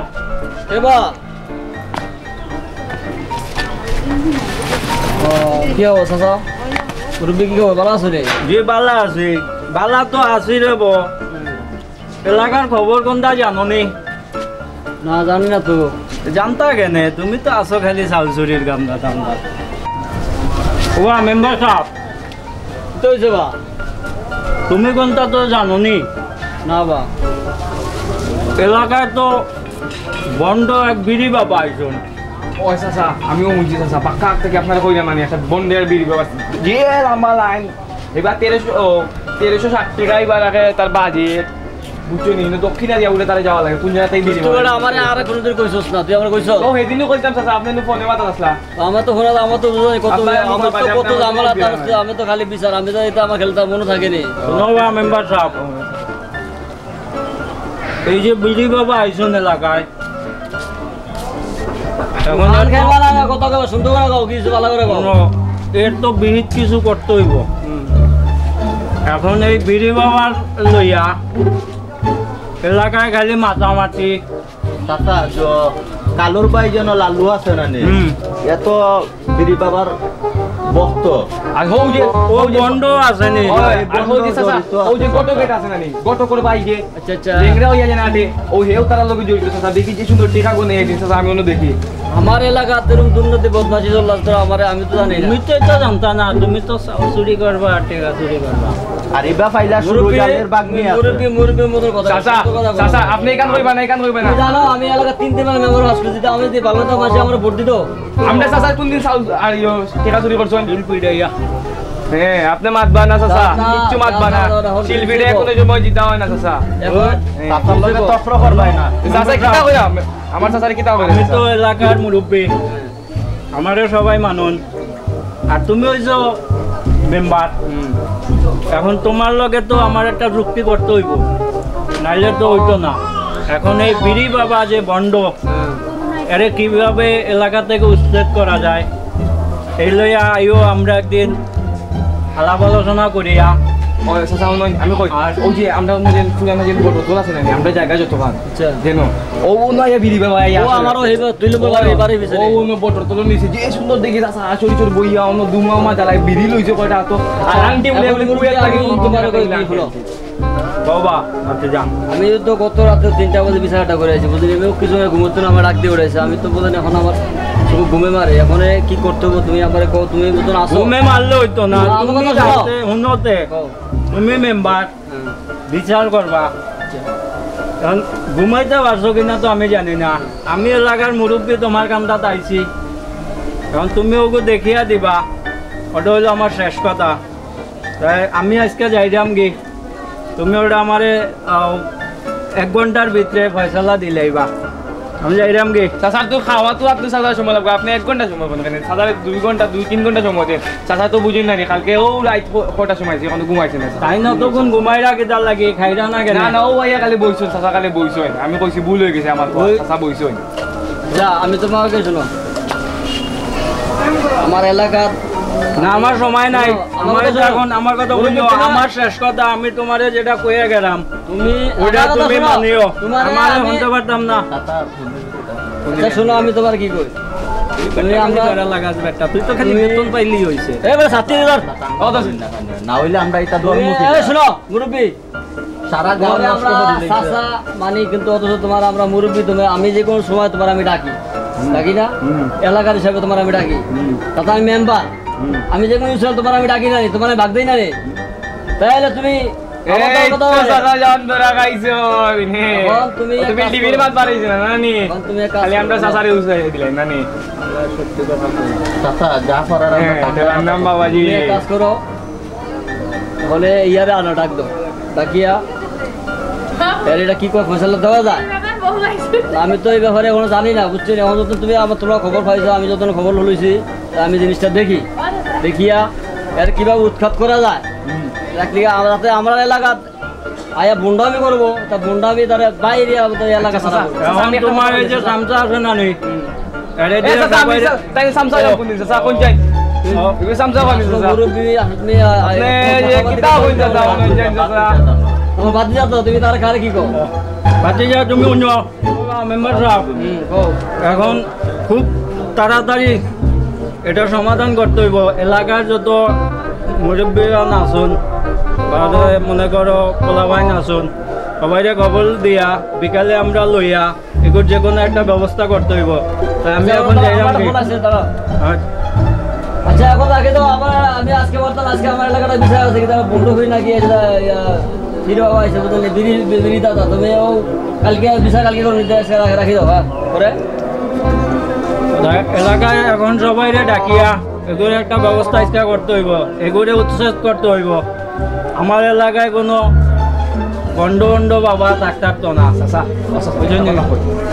এবার কি হবো চাচা? রুবি কি খবর, ভালো আছো রে? যে বালা আছে, বালা তো আছি রে বো। এলাকার খবর কোনটা জানো নি? না জানি না তো। জানতা কেনে? তুমি তো আছো খালি চাউলচুরির গামদা টামদা। ও মেম্বার সাহেব, তো হয়েছে বা? তুমি কোনটা তো জানো নি? না বা। এলাকায় তো বন্ড এক বিড়ি বাবা আইসুন। ও চাচা, আমিও মুজি চাচা, পাক্কা থেকে আপনারা কইরা মানি একটা বন্ডের বিড়ি বাবা যে লম্বা লাইন। এবার 1360 টাকা এবার আগে তার বাজেট, বুঝছো নি? দক্ষিণা দিয়া উঠে তারা যাওয়া লাগে, কোন জায়গাতেই বিড়ি তুই আমার আর কোনদিন কইছস না, তুই আমার কইছস? ও সেদিনও কইতাম চাচা, আপনি ফোনে মাথা আসলা। আমার তো ফোন, আমার তো বুঝাই কত, আপনার আমার তো বাজে, কত আপনার ঝামেলা বাজে তার সাথে। আমি তো খালি বিচার, আমি তো এটা আমার খেলতে মনে থাকেনি। শোনো বা মেম্বার সাহেব, এই যে বিড়ি বাবা আইসুন এলাকায়, এখন আর খেলবা না, কত কও শুনতে না, কও কিছু ভালো করে কও। এর তো বিহিত কিছু করতে হইব। এখন এই বিড়ি বাবার লইয়া এলাকায় খালি মাতামাতি। চাচা কালোর বাই যেন লালু আছে না নি, এত বিড়ি বাবার বক্ত আর হও যে ও বন্ড আছে নি? আর হও যে চাচা, ও যে গটো গেট আছে না নি, গটো করে বাই যে আচ্ছা আচ্ছা, লেংরা হইয়া জানা দে, ও হেও তারা লগে জড়িত চাচা। দেখি যে সুন্দর টিকা গুনে এই চাচা, আমি অন্য দেখি আমার এলাকাতে এরকম দুর্নীতি বদমাশি চললাস তো, আমি তো জানি না। তুমি তো এটা জানতা না, তুমি তো চাউল চুরি করবা আর টেকা চুরি করবা। আর এবা ফাইলা শুরু জালের বাগনি আছে। মুরব্বি মতো কথা। চাচা। চাচা আপনি এখান কইবা না, এখান কইবা না। তুমি জানো আমি এলাকা 3 বার মেম্বার আসলে দিতে, আমি যদি ভালো তো মাসে আমার ভোট দিত। আমরা চাচা কোন দিন চাউল আর ইয়ো টিকা চুরি করছেন? দিল পিড়াইয়া হ্যাঁ, আপনি মাতবা না চাচা, না, কিচ্ছু মাতবা না। না, না, না, শিলপিড়ে কোনো সময় জিতা হয় না চাচা। এখন চাচার লগে তফর করবাই না। চাচা কিতা কইরা, আমার চাচার কিতা কইরা? আমি তো এলাকার মুরব্বী, আমারও সবাই মানুন, আর তুমি হইছো মেম্বার। এখন তোমার লগে তো আমার একটা যুক্তি করতে হইব, নাইলে তো হইতো না। এখন এই বিড়ি বাবা যে বন্ড, এরে কিভাবে এলাকা থেকে উচ্ছেদ করা যায়, এই লইয়া আইও আমরা একদিন আলাপ আলোচনা করিয়া। ও চাচা আমি কই, আর ও যে আমরা অন্য যে পুরানো যে বড় তোলা আছে না, আমরা জায়গা যত ভাগ আচ্ছা, যেন ও নয়া বিড়ি বাবা আইয়া ও আমারও হইব, তুই লোক বাড়ি পিছনে। ও অন্য বড় তোলা নিছে, যে সুন্দর দেখি চাচা, চুরি চুরি বইয়া অন্য দুমা মা জ্বালাই বিড়ি লইছে কয়টা তো, আর আংটি বলে বলে কুয়ের লাগে তোমার কই বাবা আচ্ছা যান। আমি তো গত রাতে 3টা বাজে বিছানাটা করে আছি, বুঝলি? আমি কিছু ঘুমোতে না, আমার ডাক দিয়ে উঠেছে। আমি তো বলেন এখন আমার শুধু ঘুমে মারে। এখন কি করতে হবে তুমি আমার কও, তুমি মতন আসো। তুমি মারলে হইতো না, না, তুমি আমার কথা যাইতে শুনোতে, কও। তুমি মেম্বার বিচার করবা। কারণ ঘুমাইতে পারছো কিনা তো আমি জানি না, আমি এলাকার মুরব্বী তোমার কামটা আইছি, কারণ তুমি ওকে দেখিয়া দিবা, ওটা হলো আমার শেষ কথা। তাই আমি আজকে যাইরাম গি, তুমি ওটা আমারে 1 ঘন্টার ভিতরে ফয়সালা দিলেইবা, আমি যাইরাম গি। চাচার তো খাওয়া তো আপনি চাচার সময় লাগবে, আপনি 1 ঘন্টা সময় পাবেন, চাচার 2 ঘন্টা 2-3 ঘন্টা সময় দেন। চাচা তো বুঝেন না কালকে ও রাত কটার সময় আছে, এখন ঘুমাইছে না। তাই না তখন ঘুমাইরা কেটার লাগে, খাইরা না কেন? না না, ও ভাইয়া কালি বইছেন, চাচা কালি বইছেন, আমি কইছি ভুল হয়ে গেছে আমার, চাচা বইছেন। যা আমি তোমাকে শুনো, আমার এলাকার না আমার সময় নাই, আমার এখন আমার কথা বুঝো, আমার শেষ কথা, আমি তোমারে যেটা কইয়া গেলাম তুমি ওইটা আমার কথা তুমি শোনো। মানিও, তোমারে আমার আমি- শুনতে পারতাম না। আচ্ছা, শোনো আমি তোমার কি কই, তুমি আমরা লাগাস বেটা, তুই তো খালি বেতন পাইলি হইছে। এবারে 60,000 না হইলে আমরা এটা শোনো মুরব্বী, সারা গাঁও তোমারে নষ্ট আমরা করে দিয়েছে। চাচা মানি, কিন্তু অথচ তোমার আমরা মুরব্বী, তুমি আমি যে কোনো সময় তোমার আমি ডাকি না, এলাকার হিসাবে তোমার আমি ডাকি, তাতে আমি মেম্বার, আমি যে কোনো সময় তোমার আমি ডাকি না, তোমার ভাগ দেই না রে, তাহলে তুমি আমার এই কথা তো বলে। চাচা জান ধরা খাইছো নে, এখন তুমি এক তুমি কাজ টিভির করো। মাত পারিছ না নানি, এখন তুমি এক কাজ খালি আমরা করো। চাচারে উসাই দিলেন নানি। চাচা যা করার আমরা হ্যাঁ, এটার নাম বাবাজি। তুমি এক কাজ করো, বলে ইয়ারে আনো, ডাক দাও, ডাকিয়া এর এটা কি করে ফয়সালা দেওয়া যায়। আমি তো এই ব্যাপারে এখনো জানি না, বুঝছি না, এখন যত তুমি আমার তোমরা খবর পাইছো, আমি যত খবর লইছি, আমি জিনিসটা দেখি, দেখিয়া এর কিভাবে উৎখাত করা যায়, রাখলি যাতে আমরা এলাকাত আয়া বুন্ডামি করবো, তা বুন্ডামি তার বাইরে এলাকা সারা এখন তোমার এই যে চামচা আছে না নি, এরে এ দিয়ে চাচা আমি বাইরে- তাই সামসা কোন দিন চাচা কোন চাই, তুমি সামসা কোন দিন চাচা, মুরব্বী আপনি আপনি যে কিতাব হইন চাচা কোন চাই চাচা। তোমার বাদ যাতো, তুমি তার কারে কি কো? বাচ্চা যা তুমি অন্য মেম্বার সাহেব, কও এখন খুব তাড়াতাড়ি এটা সমাধান করতে হইব। এলাকার যত মুরব্বীরা নাচুন, বা মনে করো পোলাভাই নাচুন, সবাইরে খবর দিয়া বিকালে আমরা লইয়া এগুলোর যে কোনো একটা ব্যবস্থা করতে হইব। তাই আমি এখন যাইলাম কি? আচ্ছা এখন আগে তো আমি আজকে বলতাম, আজকে আমার এলাকাটা বিষয় আছে, কিন্তু বন্ধ করি নাকি ফিরে বাবা এসে বলতে বিড়ি দাদা, তুমি ও কালকে বিষয় কালকে করে নিতে রাখি দাও, হ্যাঁ করে এলাকায় এখন সবাইরে ডাকিয়া এগুলোর একটা ব্যবস্থা ইচ্ছা করতে হইব, এগুলো উৎসাহ করতে হইব। আমার এলাকায় কোনো গন্ড গন্ড বাবা থাকতো না, চাচা বুঝুন না,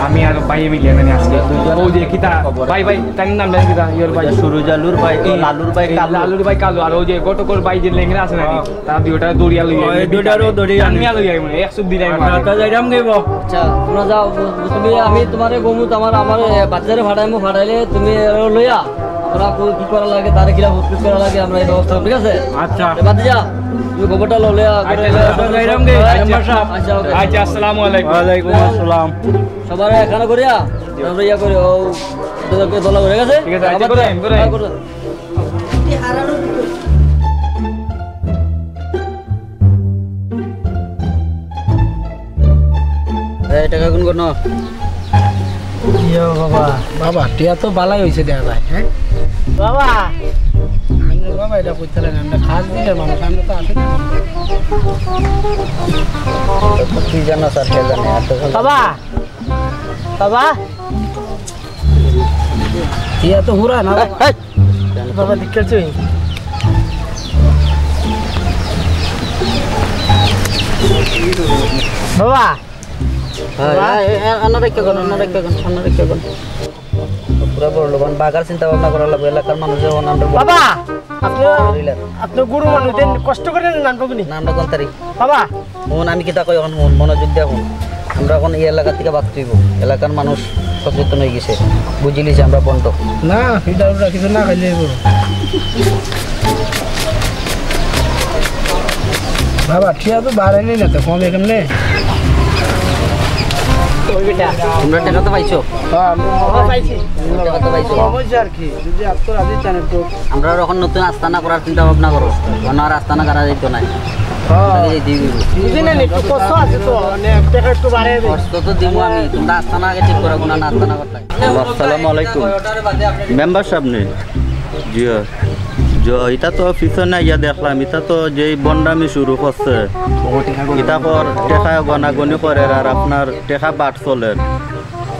আমি আর ভাই মিলিয়ে মানে আজকে ও যে কিতা ভাই ভাই তার নাম জানি কিতা ইয়োর ভাই সুরজালুর ভাই লালুর ভাই কালু লালুর ভাই কালু, আর ও যে গটকর ভাই যে লেঙ্গরা আছে নাকি, তারা দুইটা দড়িয়া লইয়া ওই দুইটারও দড়িয়া আনমিয়া লইয়া মানে 100 দিলাই তা যাইরাম গেব। আচ্ছা তোমরা যাও, তুমি আমি তোমারে গমু, আমার বাচ্চারে ফাটাইলে তুমি লইয়া আমরা কি করা লাগে, তার কিরা ভর্তি করা লাগে, আমরা এই ব্যবস্থা, ঠিক আছে? আচ্ছা বাদ যা, তুমি খবরটা লইয়া যাইরাম গে মেম্বার সাহেব। আচ্ছা ওকে, আচ্ছা আসসালামু আলাইকুম। ওয়ালাইকুম আসসালাম। সবার এখানে করিয়া তারপরে ইয়া করে ও দলা করে গেছে, ঠিক আছে, আচ্ছা, করে আইন। টাকা কোন কোন বাবা বাবা টিয়া তো বালাই হয়েছে দেয়া যায়, হ্যাঁ বাবা আমরা বাবা এটা করতে লাগে, আমরা খাস দিলে মানুষ, আমরা তো আসে কি জানো স্যার, কে জানে বাবা বাবা টিয়া তো হুরা না বাবা দিকে চুই বাবা পুরা বড় লোক বাগার চিন্তা ভাবনা করা লাগবে, এলাকার মানুষ যেমন আমরা বাবা আপনি গুরু মানুষ কষ্ট করে নাম পাবনি আমরা কোন তারিখ বাবা মন আমি কিতা কই এখন মন মনোযোগ দিয়া এখন আমরা এখন এই এলাকা থেকে বাদ দিব, এলাকার মানুষ সচেতন হয়ে গেছে, বুঝিলিছে আমরা বন্ধ না এটা কিছু না খাইলে বাবা ঠিক আছে বাড়াইনি না তো কম এখানে তোমরা টাকা তো পাইছো, পাইছি টাকা তো পাইছো, আর কি যদি আপনার আজ জানেন তো আমরা এখন নতুন আস্তানা করার চিন্তা ভাবনা করো, অন্য আর আস্তানা করা যেত না, কষ্ট তো দিব আমি, তোমরা আস্তানা আগে ঠিক করো, না আস্তানা করতে। আসসালামু আলাইকুম। মেম্বার সাহেব নেই জি। এটা তো পিছনে ইয়া দেখলাম, এটা তো যেই বন্ডামি শুরু করছে এটা পর টেকা গনাগনি করে আর আপনার টেকা বাট চলে।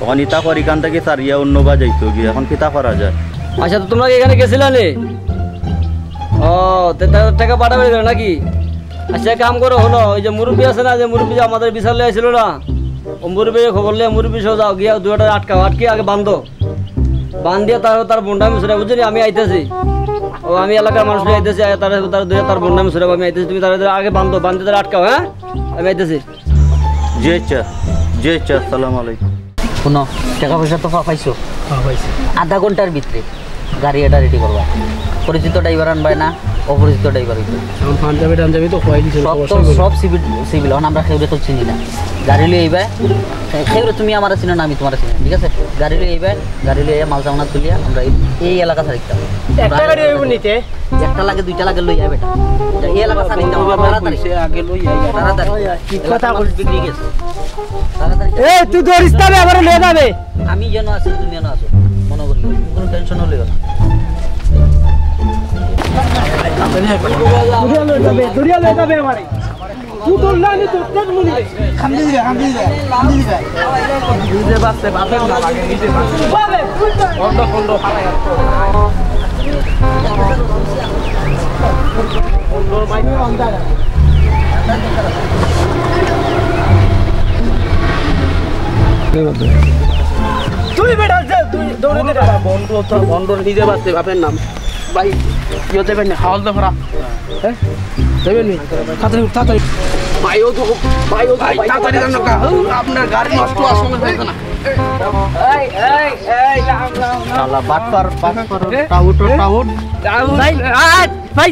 এখন ইটা কর এখান থেকে সারিয়া অন্যবা যাইতো গিয়ে এখন কিতা করা যায়? আচ্ছা তো তোমরা কি এখানে গেছিলা নে? ও টাকা পাঠাবে নাকি? আচ্ছা কাম করো হলো ওই যে মুরব্বী আছে না, যে মুরব্বী আমাদের বিশালে আসছিল না, ও মুরব্বী খবর লিয়ে মুরব্বী সহ যাও গিয়া দুটা আটকে আগে বান্ধো, বান্ধিয়া তার বন্ডামি সুরে বুঝলি আমি আইতেছি, ও আমি এলাকার মানুষ আইতেছি, তার বন্ডামি সুরে আমি আইতেছি, তুমি তাদের আগে বান্ধো, বান্ধে তারা আটকাও। হ্যাঁ আমি আইতেছি। জি আচ্ছা আসসালামু আলাইকুম। শুনো টাকা পয়সা তো পাইছো? আধা ঘন্টার ভিতরে গাড়ি এটা রেডি করবা। পরিচিত ড্রাইভার আনবাই না, অপরিচিত ড্রাইভার হইতো। পাঞ্জাবি তো সব সিভিল এখন আমরা খেউরে তো চিনি না। গাড়ি লিয়ে আইবা, খেউরে তুমি আমার চিনো না, আমি তোমার চিনি, ঠিক আছে? গাড়ি লিয়ে আইবা, গাড়ি লিয়ে মাল সামানা তুলিয়া আমরা এই এলাকা ছাড়িতাম। একটা গাড়ি হইব নিতে, একটা লাগে দুইটা লাগে লই আইবা, এই এলাকা ছাড়িতাম তাড়াতাড়ি আগে লই আইবা, তাড়াতাড়ি কি কথা বলছিস বিগড়ি গেছে তাড়াতাড়ি। এই তুই ধরিস তবে আবার লয়ে যাবে। আমি যেন আছি তুমি যেন আছো, মনে করি কোনো টেনশন হইলো না। দরিয়া লয়ে যাবে আমারে তুই তোর না নি তোর তেজ মুনি খামদি দিবে নিজে বাসতে বাপের না লাগে নিজে বাসতে বন্ধ ফালাই বন্ধ মাইক অন্ধ তুই বেটা তুই দৌড়ে দে বন্ধ নিজে বাসতে বাপের নাম ভাই ইয়ে দেবেন না, হাওয়াল দে ভরা। হ্যাঁ দেবেন নি তাড়াতাড়ি ভাইও তো তাড়াতাড়ি জানো কা আপনার গাড়ি নষ্ট হওয়ার সময় হয়েছে না। শালা বাটপার টাউট ভাই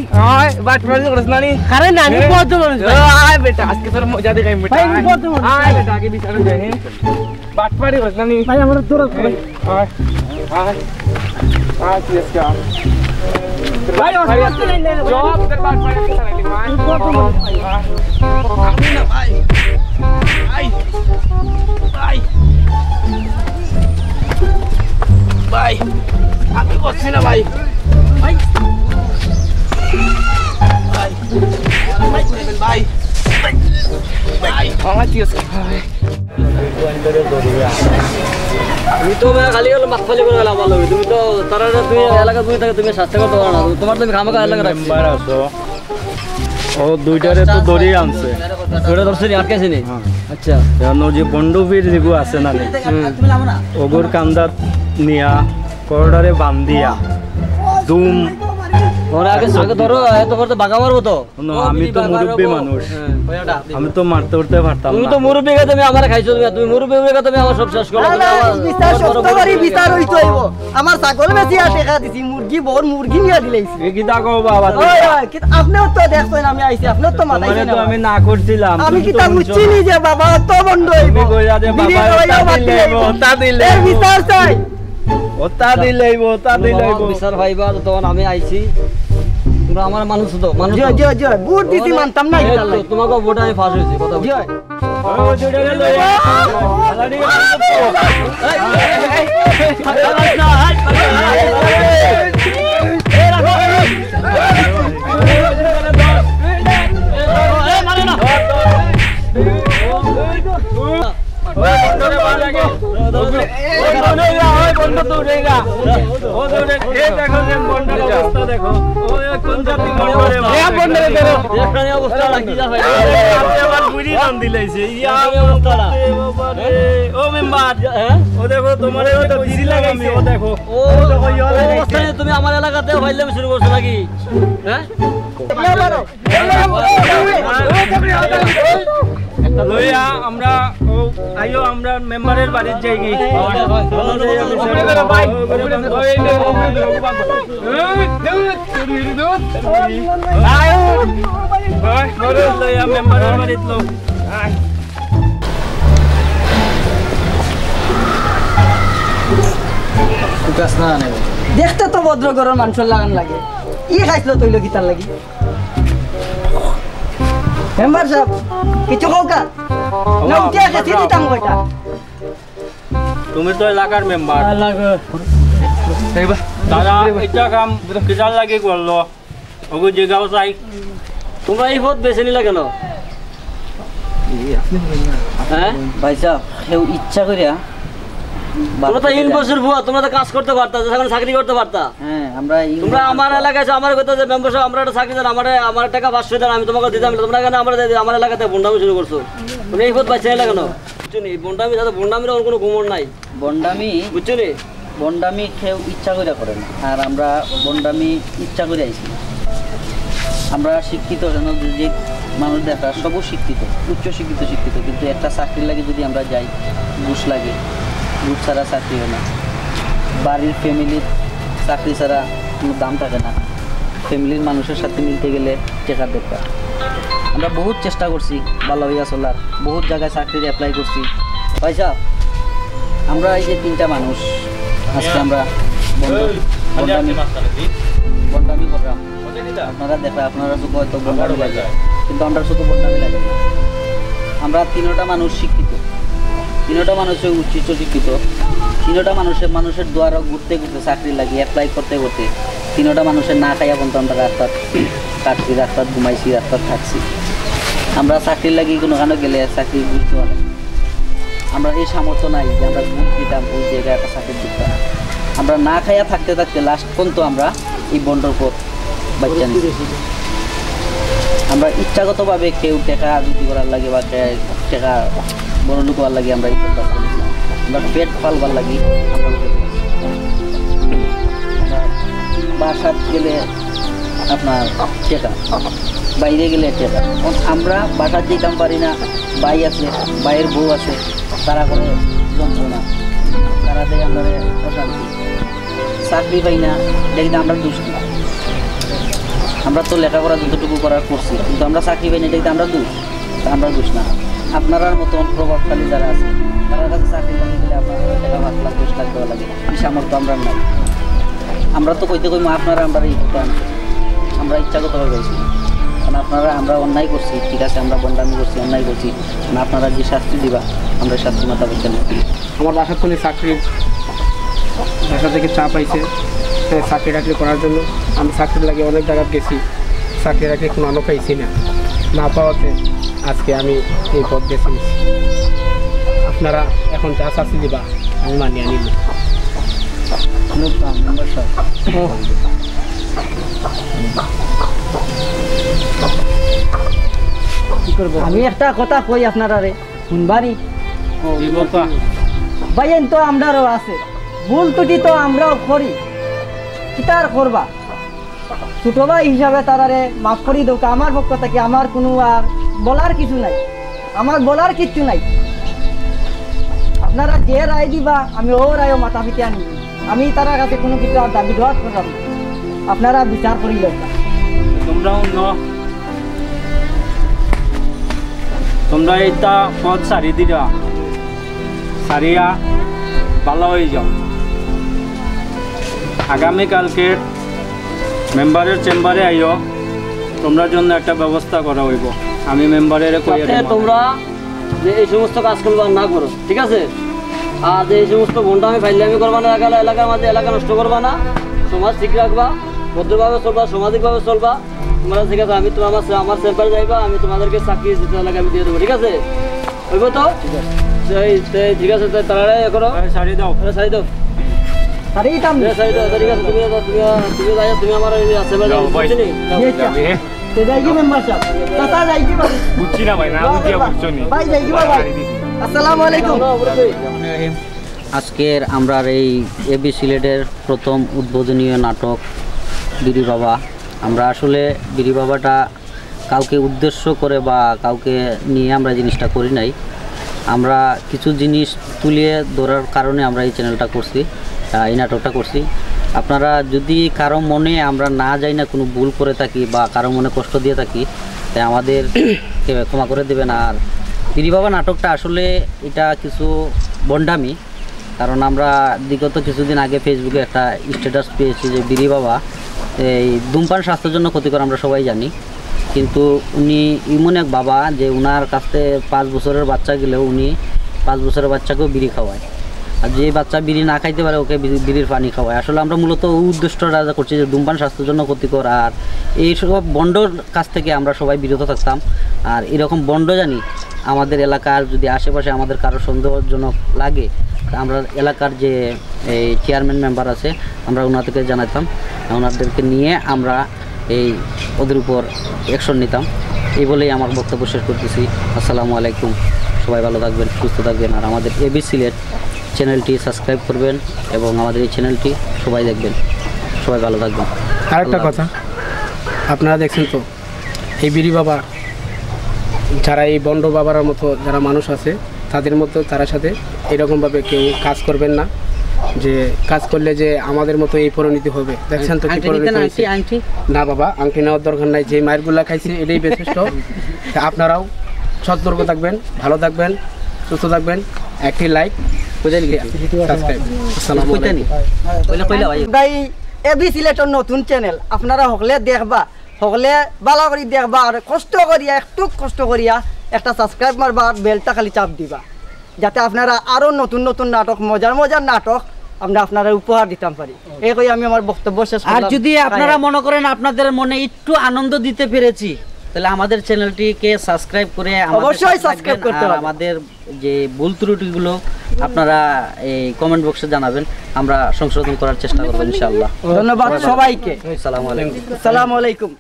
বাটপার করিস না নি আরে না আমি পথ মানুষ আয় বেটা আজকে তোর মজা দেখাই বেটা ভাই আমি পথ মানুষ আয় বেটা আগে বিচারে যাই নি বাটপারি করিস না নি ভাই আমরা তোর আয় তুই আজকে ভাই অসুস্থ নাই না জব তোর বাটপারি কে চালালি ভাই পথ মানুষ আমি না ভাই ভাই আমি করছি না ভাই ভাই তুমি তো খালি হলো মাথফালি করে গেলাম ভালো, তুমি তো তারা তুমি এলাকা তুমি থাকে, তুমি স্বাস্থ্য করতে পারো না, তোমার তুমি খামাখা এলাকা মেম্বার আছো ও দুইটারে তো দড়ি আনছে, ওটা ধরছে নি আটকেছে নি। আচ্ছা জানো যে বন্ডুফির যেগু আছে না ওগুর কান্দাত নিয়া করডারে বান্ধিয়া দুম ওরা আগে ধরো এত করতে বাগা মারবো তো। আমি তো মুরব্বী মানুষ, আমি তো মারতে উঠতে পারতাম তুমি না। তো মুরব্বী কে তুমি আমার খাইছো, তুমি মুরব্বী কে তুমি আমার সব শেষ করো। বিচার সত্য করি বিচার হইতো হইব। আমার ছাগল বেশি টাকা দিছি, মুরগি বড় মুরগি নিয়ে দিলাইছি। এ কি তাকো বাবা ওই আপনিও তো দেখছেন আমি আইছি, আপনিও তো মাথায় তোমারে তো আমি না করছিলাম, আমি কি তা বুঝছি নি যে বাবা তো বন্ধ হইব। তুমি কইরা যে বাবা তা দিলে এর বিচার চাই, ওতা দিলেইব বিচার ভাইবা তখন আমি আইছি, তোমরা আমার মানুষ তো মানুষ। জয় জয় জয় বুট দিছি মানতাম না এটা লাগে। তোমাকে ভোট আমি ফাঁস হইছি কথা জয় ও জুড়ে লই আলাদি তুমি আমার এলাকাতে ফাইলাম শুরু করছো নাকি? হ্যাঁ লইয়া আমরা আইও আমরা মেম্বারের বাড়ির যাই গি মেম্বারের বাড়ির লোক দেখতে তো ভদ্র ঘরের মানুষের লাগান লাগে, ই খাইছিল তৈল গীতার লাগি। মেম্বার সাহেব কিছু কৌকা না উঠে গেছি দিতাম কয়টা। তুমি তো এলাকার মেম্বার, দাদা এটা কাম কিজার লাগে করলো ওগো জিগাও চাই তোমরা এই পথ বেছে নিলা কেন? হ্যাঁ ভাই সাহেব কেউ ইচ্ছা করিয়া তোমরা তো ইনভেস্টর বুয়া, তোমরা তো কাজ করতে পারতা, সেখানে চাকরি করতে পারতা। হ্যাঁ আমরা তোমরা আমার এলাকায় এসে আমার কথা যে মেম্বার সাহেব আমরা একটা চাকরি দেন, আমার টাকা 500 দেন, আমি তোমাকে দিতাম না। তোমরা কেন আমার এলাকাতে বন্ডামি শুরু করছো? তুমি এই পথ বাঁচিয়ে এলা কেন? বুঝছো নি বন্ডামি সাথে বন্ডামির আর কোনো গুমর নাই। বন্ডামি বুঝছো নি? বন্ডামি কেউ ইচ্ছা করে করে না, আর আমরা বন্ডামি ইচ্ছা করে আইছি। আমরা শিক্ষিত যে মানুষ দেখা সবও শিক্ষিত, উচ্চ শিক্ষিত কিন্তু একটা চাকরি লাগে যদি আমরা যাই ঘুষ লাগে, ঘুষ ছাড়া চাকরি হয় না। বাড়ির ফ্যামিলির চাকরি ছাড়া কোনো দাম থাকে না। ফ্যামিলির মানুষের সাথে মিলতে গেলে টাকার দরকার। আমরা বহুত চেষ্টা করছি ভালো হইয়া চলার, বহুত জায়গায় চাকরির অ্যাপ্লাই করছি। পয়সা আমরা এই যে 3টা মানুষ আজকে আমরা বন্ডামি করলাম। আপনারা দেখা আপনারা শুধু হয়তো বন্ডামি লাগে, কিন্তু আমরা শুধু বন্ডামি লাগে না। আমরা 3টা মানুষ শিক্ষিত, 3টা মানুষের উচ্চ শিক্ষিত, 3টা মানুষের দ্বারা ঘুরতে চাকরি লাগে অ্যাপ্লাই করতে 3টা মানুষের না খাইয়া বলতো আমরা রাস্তাত কাটছি, রাস্তাত ঘুমাইছি, রাস্তাত থাকছি। আমরা চাকরির লাগি কোনোখানে গেলে চাকরি বুঝতে পারি, আমরা এই সামর্থ্য নাই যে আমরা ঘুম দিতাম ওই জায়গায় একটা চাকরি দিতাম। আমরা না খাইয়া থাকতে লাস্ট পর্যন্ত আমরা এই বন্ডর পথ বাচ্চা নিচ্ছি। আমরা ইচ্ছাগতভাবে কেউ টাকা রুটি করার লাগে বা টাকা বড় লোক হওয়ার লাগে আমরা এই পথ বাচ্চা নিচ্ছি। আমরা পেট পালবার লাগি আমরা বাসাত গেলে আপনার টাকা, বাইরে গেলে টাকা। আমরা বাসার যেতাম পারি না, ভাই আছে, ভাইয়ের বউ আছে, তারা করে যন্ত্রণা, তারা দেয় আমরা অশান্তি। চাকরি পাই না দেখি আমরা দুষ্টি। আমরা তো লেখাপড়া যতটুকু করার করছি, কিন্তু আমরা চাকরি পাই না দেখি আমরা দোষ না। আপনার মতন প্রভাবশালী যারা আছে তারা কাছে চাকরি লাগিয়ে দিলে আপনার টাকা 5 লাখ 10 লাখ দেওয়া লাগে, এই সামর্থ্য আমরা নাই। আমরা তো কইতে আপনারা আমরা এই আমরা ইচ্ছাগতভাবে গেছি, কারণ আপনারা আমরা অন্যায় করছি, ঠিক আছে আমরা বন্ডামি করছি, অন্যায় করছি, মানে আপনারা যে শাস্তি দিবা আমরা শাস্তি মোতাবেক চলি। আমার বাসার কোনো বাসা থেকে চাপ আইছে চাকরি টাকরি করার জন্য। আমি চাকরি লাগে অনেক জায়গায় গেছি, চাকরি রাখি কোনো আলো পাইছি না পাওয়াতে আজকে আমি এই পথ বেছে নিচ্ছি। আপনারা এখন যা শাস্তি দিবা আমি মানিয়ে নিব। আমি একটা কথা কই আপনারা রে শুনবানি ভাই, তো আমরাও আছে ভুল ত্রুটি তো আমরাও করি, কিতার করবা ছোট ভাই হিসাবে তারারে মাফ করি দৌকা। আমার পক্ষ থেকে আমার কোনো আর বলার কিছু নাই, আমার বলার কিচ্ছু নাই। আপনারা যে রায় দিবা আমি ও রায়ও মাথা পিতে আনি, আমি তার কাছে কোনো কিছু আর দাবি দেওয়া করলাম, আপনারা বিচার করি দরকার। তোমরা এইটা পথ সারি দিলা, সারিয়া ভালো হয়ে যাও। আগামীকালকে মেম্বারের চেম্বারে আইও, তোমরা জন্য একটা ব্যবস্থা করা হইব। আমি মেম্বারের তোমরা যে এই সমস্ত কাজ করবা না করো, ঠিক আছে? আর যে এই সমস্ত বন্ডামি ফাইলামি করবা না, এলাকার মাঝে এলাকা নষ্ট করবা না, সমাজ ঠিক রাখবা, ভদ্রভাবে চলবা, সামাজিকভাবে চলবা। তোমরা ঠিক আছে, আমি তোমার আমার চেম্বারে যাইবা, আমি তোমাদেরকে চাকরি দিতে এলাকা আমি দিয়ে দেবো, ঠিক আছে? হইব তো? ঠিক আছে, তারা করো, সারি দাও, সারি দাও, ঠিক আছে। তুমি আমার বুঝছি না ভাই, না বুঝিয়া বুঝছো নি। আসসালামু আলাইকুম। আজকের আমরা এই এবি সিলেটের প্রথম উদ্বোধনীয় নাটক বিড়ি বাবা। আমরা আসলে বিড়ি বাবাটা কাউকে উদ্দেশ্য করে বা কাউকে নিয়ে আমরা জিনিসটা করি নাই। আমরা কিছু জিনিস তুলিয়ে ধরার কারণে আমরা এই চ্যানেলটা করছি, এই নাটকটা করছি। আপনারা যদি কারো মনে আমরা না যাই না কোনো ভুল করে থাকি বা কারো মনে কষ্ট দিয়ে থাকি, তাই আমাদের ক্ষমা করে দেবেন। আর বিড়ি বাবা নাটকটা আসলে এটা কিছু বন্ডামি, কারণ আমরা বিগত কিছুদিন আগে ফেসবুকে একটা স্ট্যাটাস পেয়েছি যে বিড়ি বাবা এই ধূমপান স্বাস্থ্যের জন্য ক্ষতিকর, আমরা সবাই জানি। কিন্তু উনি এমন এক বাবা যে উনার কাছে 5 বছরের বাচ্চা গেলেও উনি 5 বছরের বাচ্চাকেও বিড়ি খাওয়ায়। আর যে বাচ্চা বিড়ি না খাইতে পারে ওকে বিড়ির পানি খাওয়ায়। আসলে আমরা মূলত উদ্দেশ্যটা করছি যে ধূমপান স্বাস্থ্যের জন্য ক্ষতিকর, আর এইসব বন্ডর কাছ থেকে আমরা সবাই বিরত থাকতাম। আর এরকম বন্ড জানি আমাদের এলাকার যদি আশেপাশে আমাদের কারো সন্দেহজনক লাগে, আমরা এলাকার যে এই চেয়ারম্যান মেম্বার আছে আমরা ওনাদেরকে জানাতাম, ওনাদেরকে নিয়ে আমরা ওদের উপর অ্যাকশন নিতাম। এই বলেই আমার বক্তব্য শেষ করতেছি। আসসালামু আলাইকুম, সবাই ভালো থাকবেন, সুস্থ থাকবেন, আর আমাদের এবি সিলেট চ্যানেলটি সাবস্ক্রাইব করবেন এবং আমাদের এই চ্যানেলটি সবাই দেখবেন। সবাই ভালো থাকবেন। আরেকটা কথা, আপনারা দেখছেন তো এই বিড়ি বাবা, যারা এই বন্ড বাবার মতো যারা মানুষ আছে তাদের মতো তার সাথে এরকমভাবে কেউ কাজ করবেন না, যে কাজ করলে যে আমাদের মতো এই পরিণতি হবে। দেখছেন তো কি পরিণতি হয়েছে। না বাবা, আংটি নেওয়ার দরকার নাই, যে মায়েরগুলা খাইছে এটাই যথেষ্ট। আপনারাও সতর্ক থাকবেন, ভালো থাকবেন, সুস্থ থাকবেন। একটি লাইক, সাবস্ক্রাইব। আসসালামু আলাইকুম। ভাই এবি সিলেটর নতুন চ্যানেল আপনারা হকলে দেখবা, হকলে ভালো করে দেখবা, আর কষ্ট করিয়া একটু কষ্ট করিয়া একটা সাবস্ক্রাইব মারবা, আর বেলটা খালি চাপ দিবা, যাতে আপনারা আরো নতুন নতুন নাটক, মজার মজার নাটক আমরা আপনারা উপহার দিতাম পারি। এই কই আমি আমার বক্তব্য শেষ করলাম। আর যদি আপনারা মনে করেন আপনাদের মনে একটু আনন্দ দিতে পেরেছি, তাহলে আমাদের চ্যানেলটিকে সাবস্ক্রাইব করে অবশ্যই সাবস্ক্রাইব করতে হবে। আমাদের যে ভুল ত্রুটিগুলো আপনারা এই কমেন্ট বক্সে জানাবেন, আমরা সংশোধন করার চেষ্টা করব ইনশাআল্লাহ। ধন্যবাদ সবাইকে। আসসালামু আলাইকুম। আসসালামু আলাইকুম।